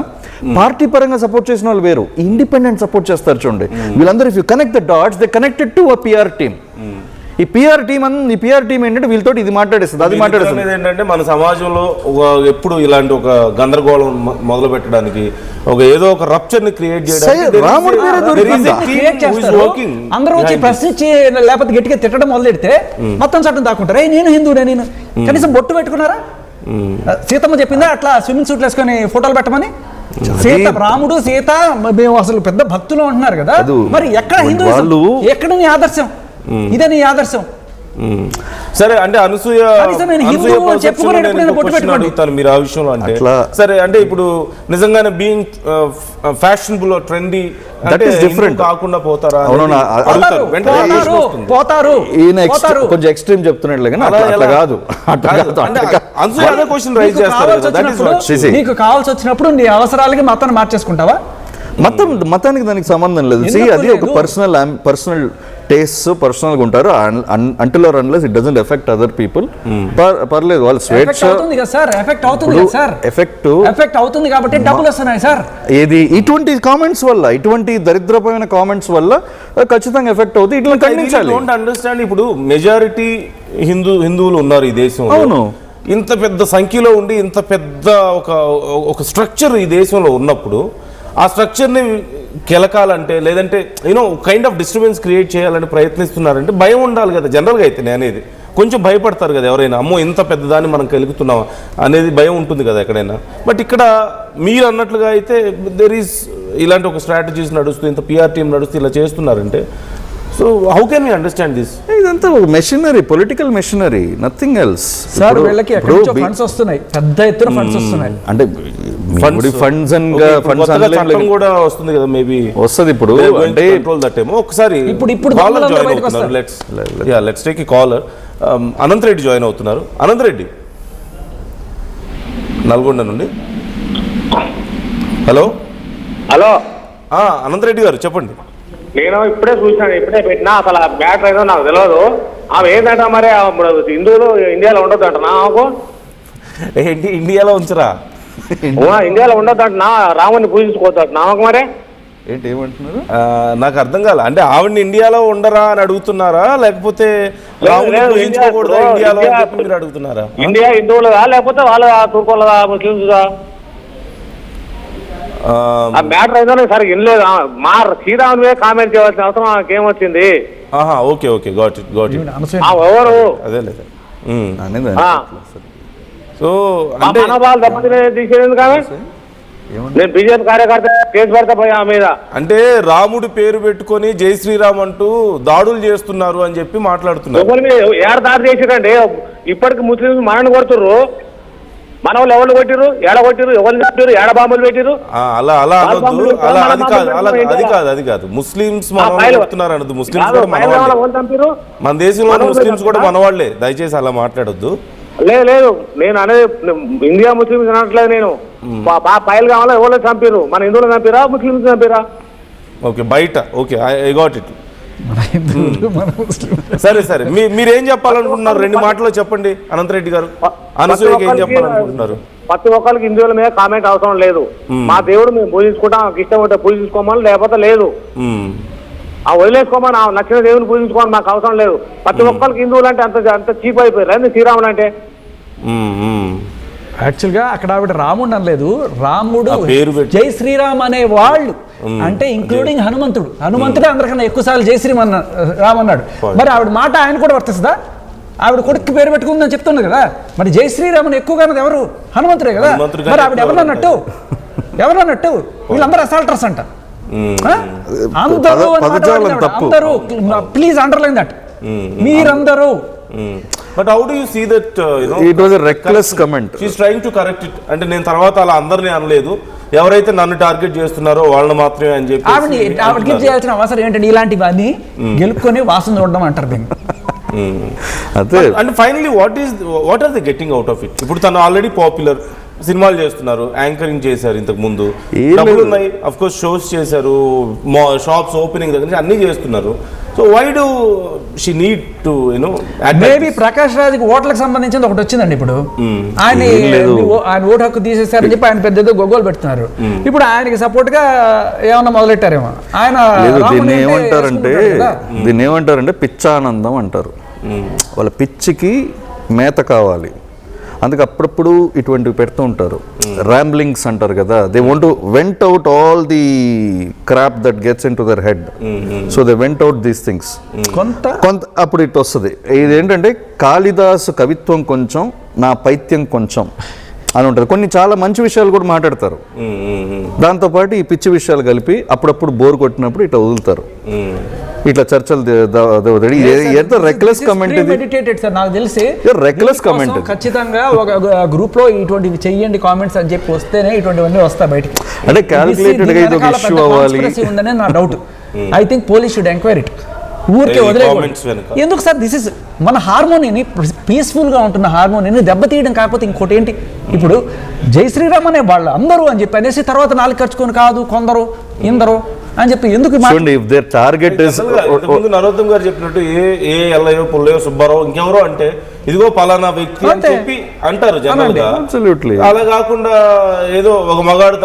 Speaker 5: పార్టీ పరంగా సపోర్ట్ చేసిన వాళ్ళు వేరు, ఇండిపెండెంట్ సపోర్ట్ చేస్తారు. చూడండి వీళ్ళందరూ, if you connect the dots, they connected to a PR team. ఈ పిఆర్ టీమ్ ఏంటంటే వీళ్ళతో ఇది మాట్లాడేస్తుంది, అది మాట్లాడేస్తుంది.
Speaker 1: ఏంటంటే మన సమాజంలో ఎప్పుడు ఇలాంటి ఒక గందరగోళం మొదలు పెట్టడానికి, ఏదో ఒక రప్చర్ ని క్రియేట్ చేయడానికి
Speaker 4: అందరూ వచ్చి ప్రశ్నించి లేకపోతే గట్టిగా తిట్టడం మొదలెడితే మొత్తం చట్టం దాక్కుంటారు. నేను హిందూనే, నేను కనీసం బొట్టు పెట్టుకున్నారా? సీతమ్మ చెప్పిందా అట్లా స్విమ్మింగ్ సూట్లు వేసుకొని ఫోటోలు పెట్టమని? సీత, రాముడు సీత మేము అసలు పెద్ద భక్తులు అంటున్నారు కదా, మరి ఎక్కడ హిందూ, ఎక్కడ నీ ఆదర్శం? ఇదే నీ ఆదర్శం?
Speaker 1: సరే, అంటే అనసూయ అడుగుతాను మీరు ఆ విషయంలో. అంటే సరే, అంటే ఇప్పుడు నిజంగానే బీయింగ్ ఫ్యాషనబుల్ ట్రెండీ అంటే డిఫరెంట్ కాకుండా పోతారా?
Speaker 4: పోతారు.
Speaker 5: కొంచెం ఎక్స్ట్రీమ్ చెప్తున్నట్లే కానీ అట్లా కాదు.
Speaker 1: అనసూయ అదే క్వశ్చన్ రైజ్ చేస్తారు.
Speaker 4: నీకు కావాల్సి వచ్చినప్పుడు నీ అవసరాలకి మొత్తాన్ని మార్చేసుకుంటావా?
Speaker 5: మతానికి దానికి సంబంధం లేదు. అది ఒక పర్సనల్ టేస్ట్, పర్సనల్ గా ఉంటారు. Until or unless it doesn't effect other people, పర్లేదు. వాళ్ళు స్వేచ్ఛ
Speaker 4: ఎఫెక్ట్ అవుతుంది కాబట్టి డబ్బులు వస్తున్నాయి సార్.
Speaker 5: ఏది ఇటువంటి కామెంట్స్ వల్ల, ఇటువంటి దరిద్రమైన కామెంట్స్ వల్ల ఖచ్చితంగా ఎఫెక్ట్ అవుతుంది. ఇట్లా ఖండించాలి.
Speaker 1: Don't understand. ఇప్పుడు మెజారిటీ హిందువులు ఉన్నారు ఈ దేశంలో.
Speaker 5: అవును,
Speaker 1: ఇంత పెద్ద సంఖ్యలో ఉండి ఇంత పెద్ద ఒక స్ట్రక్చర్ ఈ దేశంలో ఉన్నప్పుడు ఆ స్ట్రక్చర్ని కెలకాలంటే, లేదంటే కైండ్ ఆఫ్ డిస్టర్బెన్స్ క్రియేట్ చేయాలని ప్రయత్నిస్తున్నారంటే భయం ఉండాలి కదా. జనరల్గా అయితే అనేది కొంచెం భయపడతారు కదా ఎవరైనా, అమ్మో ఇంత పెద్దదాన్ని మనం కెలుకుతున్నామా అనేది భయం ఉంటుంది కదా ఎక్కడైనా. బట్ ఇక్కడ మీరు అన్నట్లుగా అయితే దెర్ ఈస్ ఇలాంటి ఒక స్ట్రాటజీస్ నడుస్తూ, ఇంత పిఆర్ టీమ్ నడుస్తూ ఇలా చేస్తున్నారంటే, so how can we understand this?
Speaker 5: ఇదంతా machinery, political machinery, nothing else.
Speaker 4: Sir వీళ్ళకి ఎక్కడి నుంచో ఫండ్స్ వస్తున్నాయి, పెద్ద ఎత్తున ఫండ్స్ వస్తున్నాయి.
Speaker 5: అంటే ఫండ్స్
Speaker 1: కూడా వస్తుంది కదా, మేబీ
Speaker 5: వస్తుంది. ఇప్పుడు అంటే
Speaker 1: ఒకసారి let's take a caller. Anant Reddy join అవుతున్నారు. అనంత్ రెడ్డి నల్గొండ నుండి. హలో అనంత్ రెడ్డి గారు చెప్పండి.
Speaker 7: నేను ఇప్పుడే చూసాను, ఇప్పుడే పెట్టినా, అసలు మ్యాటర్ ఏదో నాకు తెలియదు. ఆమె ఏంటంట మరి హిందువులు ఇండియాలో ఉండొద్దు అంట నాకు.
Speaker 1: ఏంటి ఇండియాలో ఉంచరా?
Speaker 7: ఇండియాలో ఉండొద్దు అంటున్నా, రాముని పూజించుకోవద్దు నాకు. మరి
Speaker 5: ఏంటి ఏమంటున్నారు
Speaker 1: నాకు అర్థం కాలే. అంటే ఆవిడని ఇండియాలో ఉండరా అని అడుగుతున్నారా, లేకపోతే పూజించుకోకూడదా ఇండియాలో మీరు అడుగుతున్నారా?
Speaker 7: ఇండియా హిందువులుగా లేకపోతే వాళ్ళ తూర్పులదా, ముస్లింస్గా? ఆ మ్యాటర్ ఏదో సరే వినలేదు. మా శ్రీరాముని కామెంట్ చేయవలసిన అవసరం నాకేమొచ్చింది?
Speaker 1: Okay okay, got it got it.
Speaker 7: ఎవరు
Speaker 1: అదే లేదు.
Speaker 7: సో అంటే మనోభావాలు దెబ్బతినే తీసేది కానీ నేను బీజేపీ కార్యకర్త కేసు పెడతా పోయా మీద.
Speaker 1: అంటే రాముడు పేరు పెట్టుకొని జై శ్రీరామ్ అంటూ దాడులు చేస్తున్నారు అని చెప్పి మాట్లాడుతున్నారు.
Speaker 7: ఎవరు దాడి చేసిరండి? ఇప్పటికి ముస్లింస్ మనల్ని కొడుతుర్రు, మన వాళ్ళు ఎవరు కొట్టిరు, ఏడ కొట్టిరు, ఎవరు చంపారు, ఏడ బాంబులు పెట్టిరు.
Speaker 1: అలా అనొద్దు. అది కాదు ముస్లిమ్స్ మన చెప్తున్నారు అనొద్దు. ముస్లిమ్స్ కూడా మనవాళ్ళే, మన దేశంలో ముస్లిమ్స్ కూడా మనవాళ్లే. దయచేసి అలా మాట్లాడొద్దు.
Speaker 7: లేదు నేను అనేది ఇండియా ముస్లిమ్స్ అనట్లేదు. నేను పైలు కావాలా, ఎవరు చంపారు, మన హిందువులు చంపారా, ముస్లింస్ చంపారా?
Speaker 1: ఓకే బయట, ఓకే ఐ గాట్ ఇట్. సరే మీరేం చెప్పాలనుకుంటున్నారు? 2 మాటల్లో చెప్పండి అనంతరెడ్డి గారు. అనసూయకి ఏం చెప్పాలనుకుంటున్నారు?
Speaker 7: ప్రతి ఒక్కరికి హిందువుల మీద కామెంట్ అవసరం లేదు. మా దేవుడు మేము పూజించుకుంటాం, ఇష్టం ఉంటే పూజించుకోమని, లేకపోతే లేదు వదిలేసుకోమని, నచ్చిన దేవుని పూజించుకోమని మాకు అవసరం లేదు. ప్రతి ఒక్కరికి హిందువులు అంటే అంత చీప్ అయిపోయారు శ్రీరాములు అంటే.
Speaker 4: యాక్చువల్గా అక్కడ ఆవిడ రాముడు అనలేదు, రాముడు జై శ్రీరామ్ అనే వాళ్ళు అంటే ఇంక్లూడింగ్ హనుమంతుడే అందరికన్నా ఎక్కువ సార్లు జై శ్రీరామ్ అన్నాడు. మరి ఆవిడ మాట ఆయన కూడా వర్తిస్తుందా? ఆవిడ కొడుకు పేరు పెట్టుకుందని చెప్తున్నారు కదా, మరి జై శ్రీరామ్ అని ఎక్కువగా ఎవరు? హనుమంతుడే కదా. మరి ఆవిడ ఎవరన్నట్టు వీళ్ళందరూ అసాల్టర్స్ అంట. అందరూ ప్లీజ్ అండర్లైన్ దట్, మీరందరూ.
Speaker 1: But how do you see that,
Speaker 5: it was a reckless comment.
Speaker 1: She's trying to correct it. అంటే నేను తర్వాత అలా అందరినీ అనలేదు, ఎవరైతే నన్ను టార్గెట్ చేస్తున్నారో వాళ్ళని మాత్రమే అని చెప్పి
Speaker 4: ఆవిడకి చేయాల్సిన అవసరం ఏంటంటే ఇలాంటివన్నీ గెలుపుకొని వాసన చూడడం అంటారు దీన్ని.
Speaker 5: అదే.
Speaker 1: And finally what are they getting out of it? ఇప్పుడు తను ఆల్రెడీ పాపులర్, సినిమాలు చేస్తున్నారు, యాంకరింగ్ చేశారు, ఇంతకు ముందు డబ్బులు ఉన్నాయి, అఫ్ కోర్స్ షోస్ చేశారు, షాప్స్ ఓపెనింగ్ దగ్గర నుంచి అన్ని చేస్తున్నారు. So why do she need to
Speaker 4: maybe Prakash రాజ్కి ఓట్లకు సంబంధించింది ఒకటి వచ్చిందండి. ఇప్పుడు ఆయన ఓటు హక్కు తీసేశారని చెప్పి ఆయన పెద్ద గొగ్గోలు పెడుతున్నారు. ఇప్పుడు ఆయనకి సపోర్ట్ గా ఏమన్నా మొదలెట్టారేమో ఆయన.
Speaker 5: దీన్ని ఏమంటారంటే పిచ్చానందం అంటారు. వాళ్ళ పిచ్చికి మేత కావాలి, అందుకే అప్పుడప్పుడు ఇటువంటివి పెడుతూ ఉంటారు. ర్యాంబ్లింగ్స్ అంటారు కదా, they want to went out all the crop that gets in to their head. So they went out these things. కొంత అప్పుడు ఇటు వస్తుంది. ఇదేంటంటే కాళిదాసు కవిత్వం కొంచెం, నా పైత్యం కొంచెం అని ఉంటుంది. కొన్ని చాలా మంచి విషయాలు కూడా మాట్లాడతారు, దాంతోపాటు ఈ పిచ్చి విషయాలు కలిపి అప్పుడప్పుడు బోర్ కొట్టినప్పుడు ఇట్లా వదులుతారు. ఇట్లా చర్చలు రెక్లెస్ కమెంట్.
Speaker 4: నాకు తెలిసి
Speaker 5: రెక్లెస్ కమెంట్.
Speaker 4: ఖచ్చితంగా ఒక గ్రూప్ లో ఇటువంటివి చెయ్యండి కామెంట్స్ అని చెప్పి వస్తేనే ఇటువంటివన్నీ వస్తాయి బయటికి.
Speaker 5: అంటే క్యాలిక్యులేటెడ్ గా ఇది ఒక ఇష్యూ అవ్వాలి
Speaker 4: ఉందనే నా doubt. I think police should enquiry it. ఊరికే వదిలేయకూడదు. ఎందుకు సార్? దిస్ ఇస్ మన హార్మోనీని, పీస్ఫుల్గా ఉంటున్న హార్మోనీని దెబ్బతీయడం కాకపోతే ఇంకోటి ఏంటి? ఇప్పుడు జై శ్రీరామ్ అనే వాళ్ళు అందరూ అని చెప్పి అనేసి తర్వాత 4 ఖర్చుకొని కాదు కొందరు ఇందరు అని చెప్పి ఎందుకు
Speaker 1: నరోత్తమ్ గారు చెప్పినట్టు ఏ ఎల్లయ్యో పుల్లయ్యో సుబ్బారావు ఇంకెవరో అంటే ఇదిగో పలానా వ్యక్తి అని చెప్పి అంటారు జనరల్ గా. అలా కాకుండా ఏదో ఒక మగాడు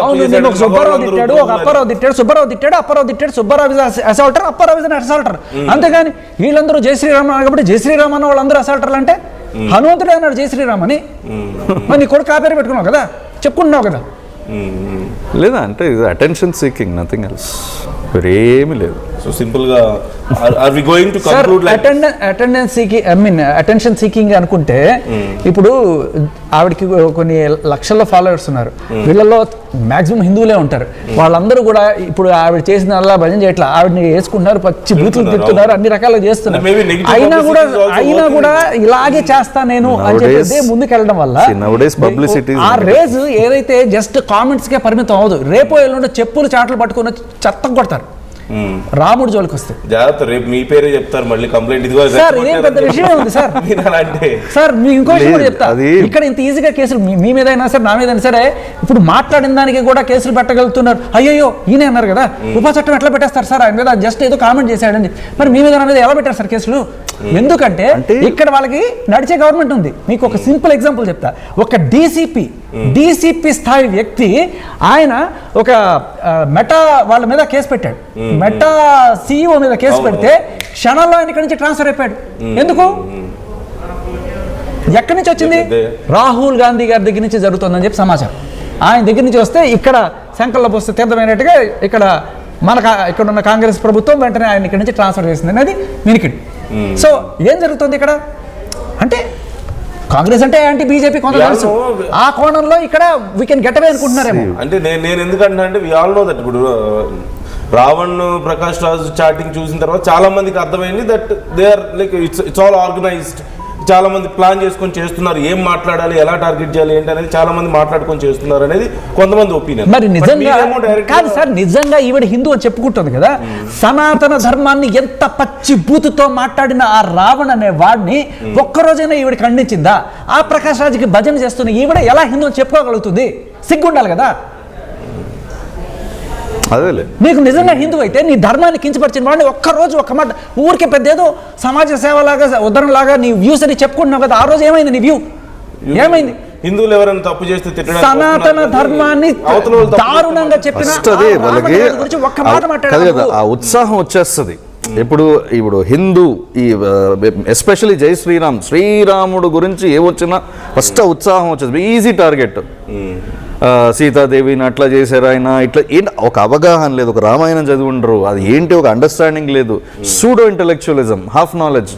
Speaker 4: సుబ్బారావు తిట్టాడు, ఒక అప్పారావు తిట్టాడు, సుబ్బారావు తిట్టాడు, అప్పారావు తిట్టాడు, సుబ్బారావు అసాల్టర్, అప్పారావు అసాల్టర్. అంతేగాని వీళ్ళందరూ జై శ్రీరామ్ కాబట్టి జై శ్రీరామ్ అన్న వాళ్ళందరూ అసాల్టర్లు అంటే హనుమంతుడే అన్నాడు జై శ్రీరామ్ అని. మరి నీ కొడుకు ఆ పేరు పెట్టుకున్నావు కదా, చెప్పుకుంటున్నావు కదా.
Speaker 5: లేదా అంటే అటెన్షన్ సీకింగ్, నథింగ్ ఎల్స్, వేరేమీ లేదు.
Speaker 1: సో సింపుల్ గా are we going to conclude like
Speaker 4: attendance seeking, I mean attention seeking అనుకుంటే ఇప్పుడు ఆవిడకి కొన్ని లక్షల ఫాలోవర్స్ ఉన్నారు, వీళ్ళలో మాక్సిమం హిందువులే ఉంటారు. వాళ్ళందరూ కూడా ఇప్పుడు ఆవిడ చేసిన అలా భజన చేయట్లా, ఆవిడని వేసుకుంటున్నారు, పచ్చి బూతులు తిప్పుతున్నారు, అన్ని రకాలుగా చేస్తున్నారు. అయినా కూడా ఇలాగే చేస్తా నేను అని చెప్పి ముందుకెళ్ళడం వల్ల ఆ రేజ్ ఏదైతే జస్ట్ కామెంట్స్ కే పరిమితం అవ్వదు. రేపో ఎల్లుండో చెప్పులు చాట్లు పట్టుకుని చెత్త కొడతారు. రాముడు జోలికి వస్తే
Speaker 1: జాగ్రత్త, రేపు మీ పేరే చెప్తారు మళ్ళీ కంప్లైంట్. ఇదిగో
Speaker 4: సార్ ఇదేం పెద్ద విషయం ఉంది సార్. సార్ మీ ఇంకో విషయం కూడా చెప్తా, ఇక్కడ ఇంత ఈజీగా కేసులు మీ మీద అయినా సరే నా మీద అయినా సరే ఇప్పుడు మాట్లాడిన దానికి కూడా కేసులు పెట్టగలుగుతున్నారు. అయ్యో ఈయన అన్నారు కదా ఉపా చట్టం ఎట్లా పెట్టేస్తారు సార్ ఆయన మీద, జస్ట్ ఏదో కామెంట్ చేశాడని. మరి మీ మీద అనేది ఎలా పెట్టారు సార్ కేసులు? ఎందుకంటే ఇక్కడ వాళ్ళకి నడిచే గవర్నమెంట్ ఉంది. మీకు ఒక సింపుల్ ఎగ్జాంపుల్ చెప్తా. ఒక డీసీపీ స్థాయి వ్యక్తి ఆయన ఒక మెటా వాళ్ళ మీద కేసు పెట్టాడు. మెటా CEO మీద కేసు పెడితే క్షణాల్లో ఆయన ఇక్కడి నుంచి ట్రాన్స్ఫర్ అయిపోయాడు. ఎందుకు? ఎక్కడి నుంచి వచ్చింది? రాహుల్ గాంధీ గారి దగ్గర నుంచి జరుగుతుందని చెప్పి సమాచారం. ఆయన దగ్గర నుంచి వస్తే ఇక్కడ శంకర్లో పోస్తే తీర్థమైనట్టుగా ఇక్కడ ఇక్కడ ఉన్న కాంగ్రెస్ ప్రభుత్వం వెంటనే ఆయన ఇక్కడి నుంచి ట్రాన్స్ఫర్ చేసింది అనేది వినికిడి. సో ఏం జరుగుతుంది ఇక్కడ అంటే కాంగ్రెస్ అంటే యాంటీ బీజేపీ కొంత తెలుసు. ఆ కోణంలో ఇక్కడ వీ కెన్ గెట్ అవే అనుకుంటున్నారేమో.
Speaker 1: అంటే నేను ఎందుకంటున్నా అంటే వి ఆల్ నో దట్ ఇప్పుడు రావణ్ ప్రకాష్ రాజ్ చాటింగ్ చూసిన తర్వాత చాలా మందికి అర్థమైంది that they are like it's all organised, చాలా మంది ప్లాన్ చేసుకొని చేస్తున్నారు, ఏం మాట్లాడాలి, ఎలా టార్గెట్ చేయాలి ఏంటి అనేది చాలా మంది మాట్లాడుకొని చేస్తున్నారు అనేది కొంతమంది ఒపీనియన్.
Speaker 4: మరి నిజంగా కాదు సార్, నిజంగా ఈవిడ హిందూ అని చెప్పుకుంటుంది కదా, సనాతన ధర్మాన్ని ఎంత పచ్చి బూతుతో మాట్లాడిన ఆ రావణ్ అనే వాడిని ఒక్కరోజైనా ఈవిడ ఖండించిందా? ఆ ప్రకాష్ రాజ్కి భజన చేస్తున్న ఈవిడ ఎలా హిందూ అని చెప్పుకోగలుగుతుంది? సిగ్గుండాలి కదా.
Speaker 5: అదేలే,
Speaker 4: నీకు నిజంగా హిందూ అయితే నీ ధర్మాన్ని కించపరిచిన వాడిని ఒక్కరోజు ఒక్క మాట ఊరికే పెద్ద ఏదో సమాజ సేవలాగా ఉద్ధరణలాగా నీ వ్యూస్ అని చెప్పుకుంటున్నావు కదా, ఆ రోజు ఏమైంది నీ వ్యూ? ఏమైంది?
Speaker 1: హిందువులు ఎవరైనా తప్పు చేస్తే తిట్టడానికి
Speaker 4: సనాతన ధర్మాన్ని దారుణంగా చెప్పిన గురించి ఒక్క మాట మాట్లాడారు.
Speaker 5: ఆ ఉత్సాహం వచ్చేస్తుంది. ఇప్పుడు హిందూ ఈ ఎస్పెషల్లీ జై శ్రీరాముడు గురించి ఏమొచ్చినా ఫస్ట్ ఉత్సాహం వచ్చేది. Easy target. సీతాదేవిని అట్లా చేశారు ఆయన, ఇట్లా ఒక అవగాహన లేదు, ఒక రామాయణం చదివి ఉండరు, అది ఏంటి ఒక అండర్స్టాండింగ్ లేదు. Pseudo intellectualism, half knowledge.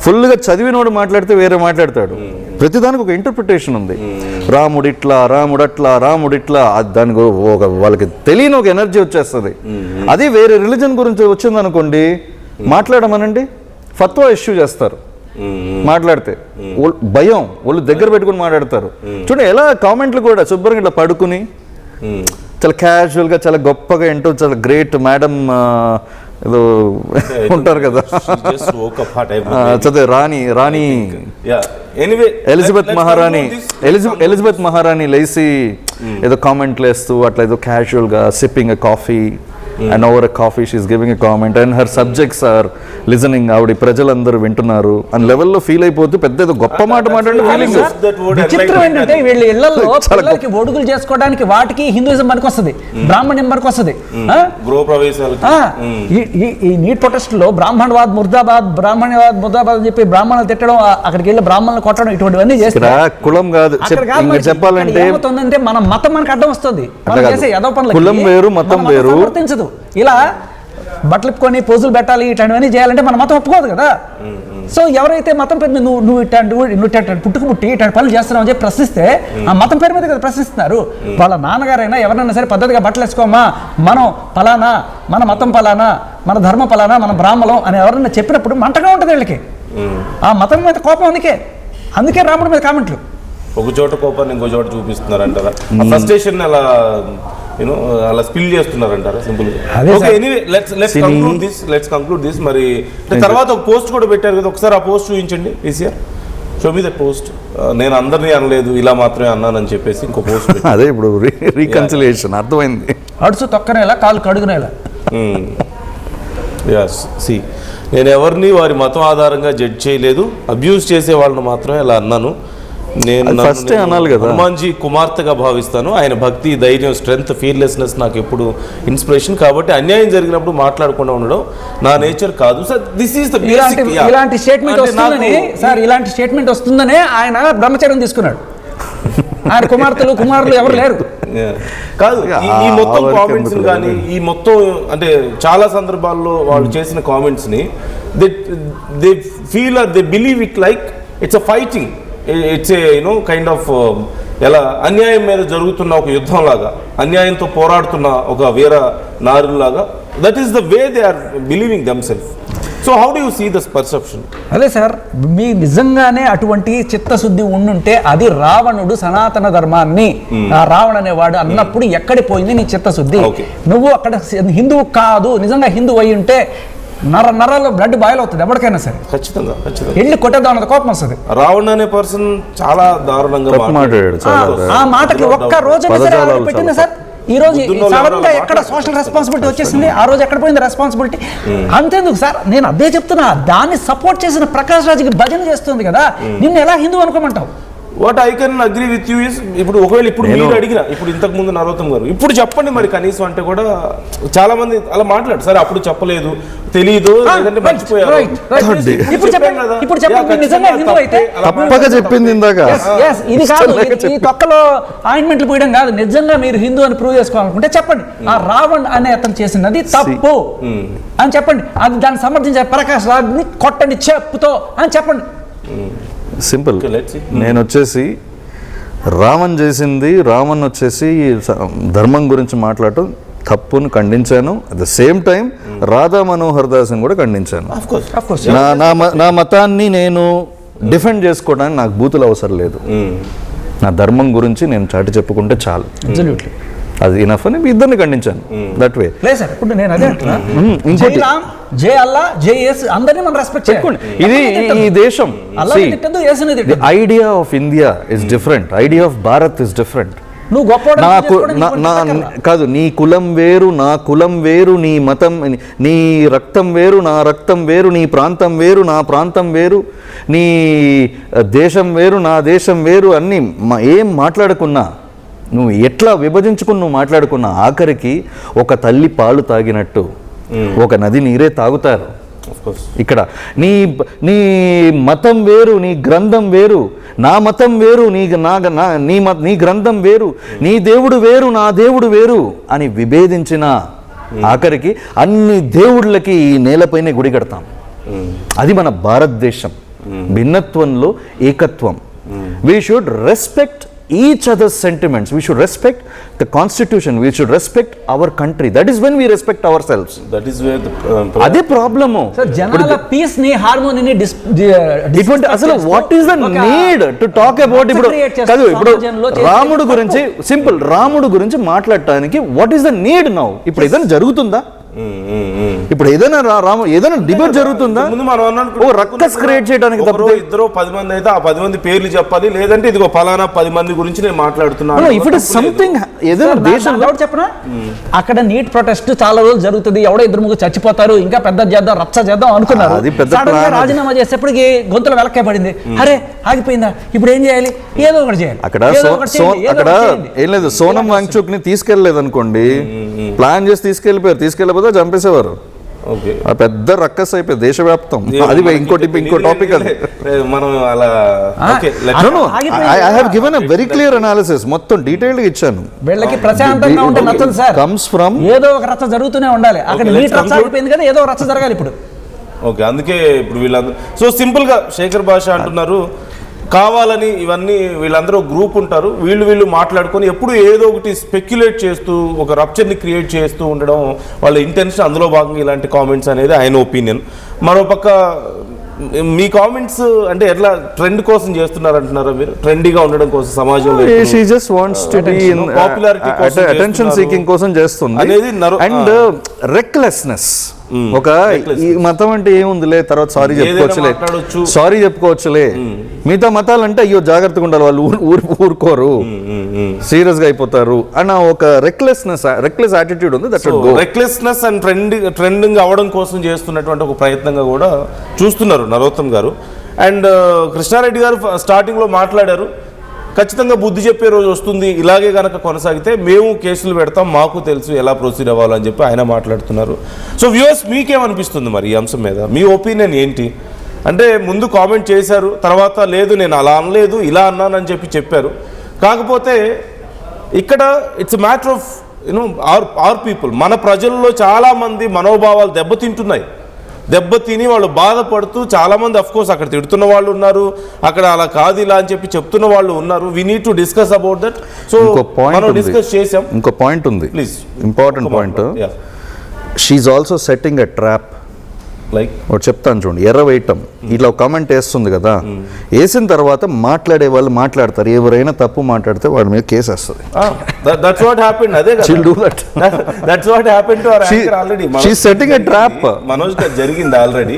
Speaker 5: ఫుల్గా చదివినోడు మాట్లాడితే వేరే మాట్లాడతాడు. ప్రతిదానికి ఒక ఇంటర్ప్రిటేషన్ ఉంది. రాముడు ఇట్లా, రాముడు అట్లా, రాముడు ఇట్లా, దానికి వాళ్ళకి తెలియని ఒక ఎనర్జీ వచ్చేస్తుంది. అది వేరే రిలీజన్ గురించి వచ్చిందనుకోండి, మాట్లాడమనండి, ఫత్వా ఇష్యూ చేస్తారు. మాట్లాడితే భయం, వాళ్ళు దగ్గర పెట్టుకుని మాట్లాడతారు. చూడండి ఎలా కామెంట్లు కూడా శుభ్రంగా ఇట్లా పడుకుని చాలా క్యాజువల్గా, చాలా గొప్పగా ఏంటో, చాలా గ్రేట్ మేడం ఏదో ఉంటారు కదా, చదివే రాణి ఎలిజబెత్ మహారాణి లేసి ఏదో కామెంట్లు వేస్తూ అట్లా ఏదో క్యాజువల్గా sipping a coffee and over a coffee she is giving a comment and her subjects are listening. ఆవిడ ప్రజలందరూ వింటున్నారు అని లెవెల్లో ఫీల్ అయిపోతూ పెద్ద ఏదో గొప్ప మాట మాట్లాడే ఫీలింగ్.
Speaker 4: విచిత్రం ఏంటంటే వీళ్ళ ఇళ్లలో పిల్లలకి ఒడుగులు చేసుకోవడానికి వాటికి హిందూయిజం మనకు వస్తుంది, బ్రాహ్మణ్యం మనకు వస్తుంది. ఈ నీట్ ప్రొటెస్ట్ లో బ్రాహ్మణవాద్ ముర్దాబాద్, బ్రాహ్మణవాద్ ముర్దాబాద్ అని చెప్పి బ్రాహ్మణులు తిట్టడం, అక్కడికి వెళ్ళి బ్రాహ్మణులు కొట్టడం, ఇటువంటివన్నీ చేస్తారు.
Speaker 5: కులం కాదు చెప్పాలంటే,
Speaker 4: ఏమవుతుందంటే మన మతం మనకు అడ్డం వస్తుంది. మనం చేసే ఏదో పనులు
Speaker 5: కులం వేరు మతం వేరు
Speaker 4: వర్తించదు. ఇలా బట్టలుకొని పోజులు పెట్టాలి ఇట్లాంటివన్నీ చేయాలంటే మన మతం ఒప్పుకోదు కదా. సో ఎవరైతే మతం పేరు మీద నువ్వు ఇట్లాంటి పుట్టుకుముట్టి ఇట్లాంటి పనులు చేస్తున్నావు అని చెప్పి ప్రశ్నిస్తే ఆ మతం పేరు మీద కదా ప్రశ్నిస్తున్నారు. వాళ్ళ నాన్నగారైనా ఎవరైనా సరే పద్ధతిగా బట్టలు వేసుకోమా, మనం పలానా, మన మతం పలానా, మన ధర్మం పలానా, మన బ్రాహ్మణం అని ఎవరైనా చెప్పినప్పుడు మంటగా ఉంటుంది వీళ్ళకి. ఆ మతం మీద కోపం, అందుకే రాముడి మీద కామెంట్లు.
Speaker 1: ఒక చోట కోపాన్ని ఇంకో చోట చూపిస్తున్నారు అంటారా? ఫ్రస్ట్రేషన్ అలా అలా స్పిల్ చేస్తున్నారంటారా? సింపుల్ గా. Anyway let's conclude this. మరి తర్వాత ఒక పోస్ట్ కూడా పెట్టారు కదా, ఒకసారి ఆ పోస్ట్ చూపించండి ECR. Show me that post. నేను అందరినీ అనలేదు, ఇలా మాత్రమే అన్నానని చెప్పేసి ఇంకో పోస్ట్.
Speaker 5: అదే ఇప్పుడు రీకన్సిలియేషన్ అర్థమైంది.
Speaker 4: అడుసు తొక్కనేలా, కాలు కడుగునేలా.
Speaker 1: సి, నేను ఎవరిని వారి మతం ఆధారంగా జడ్జ్ చేయలేదు, అబ్యూజ్ చేసే వాళ్ళని మాత్రమే అలా అన్నాను. నేను హనుమాన్జీ కుమార్తెగా భావిస్తాను. ఆయన భక్తి, ధైర్యం, స్ట్రెంగ్త్, ఫీర్లెస్నెస్ నాకు ఎప్పుడు ఇన్స్పిరేషన్. కాబట్టి అన్యాయం జరిగినప్పుడు మాట్లాడకుండా ఉండడం నా నేచర్ కాదు sir. This is the basic.
Speaker 4: ఇలాంటి స్టేట్మెంట్ వస్తుందని సార్, ఇలాంటి స్టేట్మెంట్ వస్తుందనే ఆయన బ్రహ్మచర్యం తీసుకున్నాడు. ఆయన కుమారులు ఎవరు లేరు
Speaker 1: కాదు. ఈ మొత్తం కామెంట్స్ కానీ, ఈ మొత్తం అంటే చాలా సందర్భాల్లో వాళ్ళు చేసిన కామెంట్స్ ని they feel or they believe it like it's a fighting. It's a kind of ఎలా అన్యాయం మీద జరుగుతున్న ఒక యుద్ధం లాగా, అన్యాయంతో పోరాడుతున్న ఒక వీర నారులాగా. That is the way they are believing themselves. So how do you see this perception?
Speaker 4: అదే సార్, మీ నిజంగానే అటువంటి చిత్తశుద్ధి ఉండుంటే అది రావణుడు సనాతన ధర్మాన్ని, ఆ రావణ అనేవాడు అన్నప్పుడు ఎక్కడి పోయింది నీ చిత్తశుద్ధి? నువ్వు అక్కడ హిందువు కాదు, నిజంగా హిందువు అయి ఉంటే నరాల్లో బ్లడ్ బాయిల్ అవుతుంది ఎవరికైనా సరే.
Speaker 1: ఖచ్చితంగా
Speaker 4: వెళ్ళి కొట్టేద్దాం అన్నది కోపం వస్తుంది.
Speaker 1: రావణ అనే పర్సన్ చాలా దారుణంగా మాట్లాడాడు.
Speaker 4: ఆ మాటకి ఒక్క రోజు పెట్టింది సార్. ఈ రోజు సడన్ గా ఎక్కడ సోషల్ రెస్పాన్సిబిలిటీ వచ్చేసింది? ఆ రోజు ఎక్కడ పోయింది రెస్పాన్సిబిలిటీ? అంతేందుకు సార్, నేను అదే చెప్తున్నా, దాన్ని సపోర్ట్ చేసిన ప్రకాష్ రాజ్కి భజన చేస్తుంది కదా, నిన్ను ఎలా హిందూ అనుకోమంటావు?
Speaker 1: What I can agree with you is, ఇప్పుడు ఒకవేళ ఇప్పుడు మీరు అడిగిన, ఇప్పుడు ఇంతకు ముందు నరోత్తమ్ గారు ఇప్పుడు చెప్పండి మరి కనీసం అంటే కూడా చాలా మంది అలా మాట్లాడు. సరే అప్పుడు చెప్పలేదు, తెలీదు, లేదంటే మర్చిపోయారు.
Speaker 5: తప్పగా చెప్పింది ఇందాక.
Speaker 4: ఇది కాదు, ఈ తొక్కలో ఆయింట్మెంట్లు పోయడం కాదు. నిజంగా మీరు హిందూ అని ప్రూవ్ చేసుకోవాలనుకుంటే చెప్పండి, ఆ రావణ్ అనే అతను చేసినది తప్పు అని చెప్పండి. అది దాన్ని సమర్థించే ప్రకాష్ రాజ్ని కొట్టండి చెప్పుతో అని చెప్పండి.
Speaker 5: సింపుల్. నేను వచ్చేసి రావణ్ చేసింది, రావణ్ వచ్చేసి ధర్మం గురించి మాట్లాడటం తప్పును ఖండించాను. At the same time Radha Manohar దాస్ని కూడా ఖండించాను. నా మతాన్ని నేను డిఫెండ్ చేసుకోవడానికి నాకు బూతులు అవసరం లేదు. నా ధర్మం గురించి నేను చాటి చెప్పుకుంటే చాలు,
Speaker 4: అబ్సల్యూట్లీ
Speaker 5: అది ఇనఫ్ అని ఇద్దరిని ఖండించాను దట్ వే.
Speaker 4: లేదు సార్, ఇప్పుడు నేను అదే అంటున్నా,
Speaker 5: ఇంకోటి
Speaker 4: జై రామ్, జై అల్లా, జై యేసు అందరినీ మనం రెస్పెక్ట్
Speaker 5: చెప్పుకోండి. ఇది ఈ దేశం idea of India is different, idea of Bharat is different.
Speaker 4: నువ్వు గొప్ప
Speaker 5: కాదు, నీ కులం వేరు, నా కులం వేరు, నీ మతం, నీ రక్తం వేరు, నా రక్తం వేరు, నీ ప్రాంతం వేరు, నా ప్రాంతం వేరు, నీ దేశం వేరు, నా దేశం వేరు, అన్నీ ఏం మాట్లాడుకున్నా, నువ్వు ఎట్లా విభజించుకుని నువ్వు మాట్లాడుకున్నా, ఆఖరికి ఒక తల్లి పాలు తాగినట్టు ఒక నది నీరే తాగుతారు. ఇక్కడ నీ నీ మతం వేరు, నీ గ్రంథం వేరు, నా మతం వేరు, నీ గ్రంథం వేరు, నీ దేవుడు వేరు, నా దేవుడు వేరు అని విభేదించిన ఆఖరికి అన్ని దేవుళ్ళకి ఈ నేలపైనే గుడి కడతాం. అది మన భారతదేశం. భిన్నత్వంలో ఏకత్వం. We should respect each other's sentiments. We should respect the constitution, we should respect our country. That is when we respect ourselves.
Speaker 1: That is where the
Speaker 5: అదే ప్రాబ్లము.
Speaker 4: సార్ జనాల పీస్ ని హార్మోనీని
Speaker 5: ఇటువంటి అసలు what is the need to talk about ఇప్పుడు కాదు, ఇప్పుడు రాముడు గురించి సింపుల్, రాముడు గురించి మాట్లాడటానికి what is the need now? ఇప్పుడు ఏదైనా జరుగుతుందా? ఇప్పుడు ఏదైనా ఏదైనా డిబేట్ జరుగుతుందా? ఓ రక్కస్ క్రియేట్ చేయడానికి తప్పితే
Speaker 1: ఇద్దరు 10 మంది అయితే ఆ 10 మంది పేర్లు చెప్పాలి, లేదంటే ఇదిగో ఫలానా 10 మంది గురించి నేను మాట్లాడుతున్నాను.
Speaker 5: ఇఫ్ ఇట్ ఇస్ సంథింగ్ ఏదైనా దేశంలో
Speaker 4: చెప్పనా, అక్కడ నీట్ ప్రొటెస్ట్ చాలా రోజులు జరుగుతుంది, ఎవడో ఇద్దరు ముగ్గురు చచ్చిపోతారు, ఇంకా పెద్ద చేద్దాం, రచ్చ చేద్దాం అనుకున్నారు. రాజీనామా చేసేప్పటికి గొంతులు వెలక్కే పడింది. అరే ఆగిపోయిందా, ఇప్పుడు ఏం చేయాలి? ఏదో ఒకటి చేయాలి.
Speaker 5: అక్కడ ఏం లేదు, సోనం వాంగ్చుక్ ని తీసుకెళ్లలేదు అనుకోండి, ప్లాన్ చేసి తీసుకెళ్ళిపోతే చంపేసేవారు. ఆ పెద్ద రక్కస్ అయిపోయి దేశవ్యాప్తం. అది ఇంకో టాపిక్. అది
Speaker 1: మనం అలా
Speaker 5: I have given a very clear analysis, మొత్తం డీటెయిల్డ్ గా ఇచ్చాను.
Speaker 4: వీళ్ళకి ప్రశాంతంగా ఉంటే నచ్చదు సార్.
Speaker 5: కమ్స్ ఫ్రమ్
Speaker 4: ఏదో ఒక రచ్చ జరుగుతూనే ఉండాలి. అక్కడ నీట్ రచ్చ అయిపోయింది కదా, ఏదో రచ్చ జరగాలి ఇప్పుడు.
Speaker 1: ఓకే, అందుకే ఇప్పుడు వీళ్ళందరూ సో సింపుల్ గా శేఖర్ భాష అంటున్నారు, కావాలని ఇవన్నీ వీళ్ళందరూ గ్రూప్ ఉంటారు, వీళ్ళు మాట్లాడుకొని ఎప్పుడు ఏదో ఒకటి స్పెక్యులేట్ చేస్తూ ఒక రప్చర్ని క్రియేట్ చేస్తూ ఉండడం వాళ్ళ ఇంటెన్షన్. అందులో భాగంగా ఇలాంటి కామెంట్స్ అనేది ఆయన ఒపీనియన్. మరోపక్క మీ కామెంట్స్ అంటే ఎట్లా ట్రెండ్ కోసం చేస్తున్నారు అంటున్నారా మీరు? ట్రెండీగా ఉండడం కోసం సమాజంలో
Speaker 5: she just wants to be in
Speaker 1: popularity కోసం,
Speaker 5: attention seeking కోసం చేస్తుంది
Speaker 1: అనేది
Speaker 5: అండ్ రెక్లెస్నెస్. ఒక ఈ మతం అంటే ఏముందిలే, తర్వాత సారీ చెప్పుకోవచ్చులే. మిగతా మతాలంటే అయ్యో జాగ్రత్తగా ఉండాలి, వాళ్ళు ఊరుకోరు, సీరియస్ గా అయిపోతారు అన్న ఒక రెక్లెస్ యాటిట్యూడ్ ఉంది.
Speaker 1: రెక్లెస్నెస్ అండ్ ట్రెండింగ్ అవ్వడం కోసం చేస్తున్నటువంటి ఒక ప్రయత్నంగా కూడా చూస్తున్నారు నరోత్తమ్ గారు. అండ్ కృష్ణారెడ్డి గారు స్టార్టింగ్ లో మాట్లాడారు, ఖచ్చితంగా బుద్ధి చెప్పే రోజు వస్తుంది, ఇలాగే కనుక కొనసాగితే మేము కేసులు పెడతాం, మాకు తెలుసు ఎలా ప్రొసీడ్ అవ్వాలని చెప్పి ఆయన మాట్లాడుతున్నారు. సో వ్యూవర్స్ మీకేమనిపిస్తుంది మరి ఈ అంశం మీద? మీ ఒపీనియన్ ఏంటి? అంటే ముందు కామెంట్ చేశారు, తర్వాత లేదు నేను అలా అనలేదు ఇలా అన్నానని చెప్పారు. కాకపోతే ఇక్కడ it's matter of or people, మన ప్రజల్లో చాలామంది మనోభావాలు దెబ్బతిని వాళ్ళు బాధపడుతూ చాలామంది అఫ్కోర్స్ అక్కడ తిడుతున్న వాళ్ళు ఉన్నారు, అక్కడ అలా కాదు ఇలా అని చెప్తున్న వాళ్ళు ఉన్నారు. We need to discuss about that. So మనం డిస్కస్ చేసాం.
Speaker 5: ఇంకో పాయింట్ ఉంది,
Speaker 1: please,
Speaker 5: important point. She also setting a trap.
Speaker 1: Like
Speaker 5: ఒకటి చెప్తాను చూడండి, ఎర్ర వేయటం. ఇట్లా ఒక కామెంట్ వేస్తుంది కదా, వేసిన తర్వాత మాట్లాడే వాళ్ళు మాట్లాడతారు, ఎవరైనా తప్పు మాట్లాడితే వాడి మీద కేసు వస్తుంది.
Speaker 1: That's what happened. అదే కదా,
Speaker 5: she'll do that.
Speaker 1: That's what happened to our anchor already.
Speaker 5: She's setting a trap.
Speaker 1: Manoj గారు జరిగింది ఆల్రెడీ.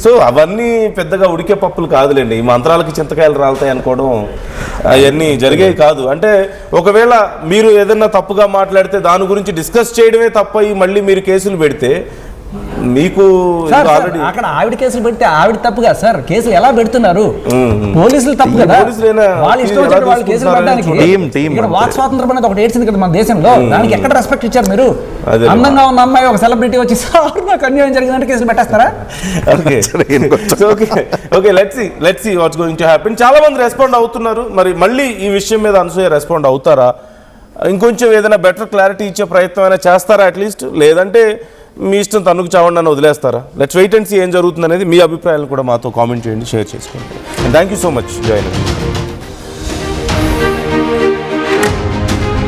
Speaker 1: సో అవన్నీ పెద్దగా ఉడికే పప్పులు కాదులేండి, ఈ మంత్రాలకి చింతకాయలు రాలుతాయి అనుకోవడం అవన్నీ జరిగేవి కాదు. అంటే ఒకవేళ మీరు ఏదన్నా తప్పుగా మాట్లాడితే దాని గురించి డిస్కస్ చేయడమే తప్ప మళ్ళీ మీరు కేసులు పెడితే మీకు
Speaker 4: అక్కడ ఆవిడ కేసులు పెడితే ఆవిడ తప్పుగా సార్, కేసులు ఎలా పెడుతున్నారు? పోలీసులు తప్పు కదా, వాళ్ళు ఇష్టం వచ్చినట్టు వాళ్ళు కేసులు పెట్టడానికి. వాక్ స్వాతంత్రం అనేది ఒకటి ఏడ్చింది కదా మన దేశంలో, దానికి ఎక్కడ రెస్పెక్ట్ ఇచ్చారు మీరు? అందంగా ఉన్న అమ్మాయి ఒక సెలబ్రిటీ వచ్చి సార్ నాకు అన్యాయం జరిగిందంటే కేసులు పెట్టేస్తారా?
Speaker 1: Okay, let's see what's going to happen. చాలా మంది రెస్పాండ్ అవుతున్నారు. మరి మళ్ళీ ఈ విషయం మీద అనసూయ రెస్పాండ్ అవుతారా? ఇంకొంచెం ఏదైనా బెటర్ క్లారిటీ ఇచ్చే ప్రయత్నం అయినా చేస్తారా అట్లీస్ట్? లేదంటే మీ ఇష్టం తనుకు చావండి అని వదిలేస్తారా? లెట్స్ వెయిట్ అండ్ సీ ఏం జరుగుతుంది అనేది. మీ అభిప్రాయాలు కూడా మాతో కామెంట్ చేయండి, షేర్ చేసుకోండి. And thank you so much join.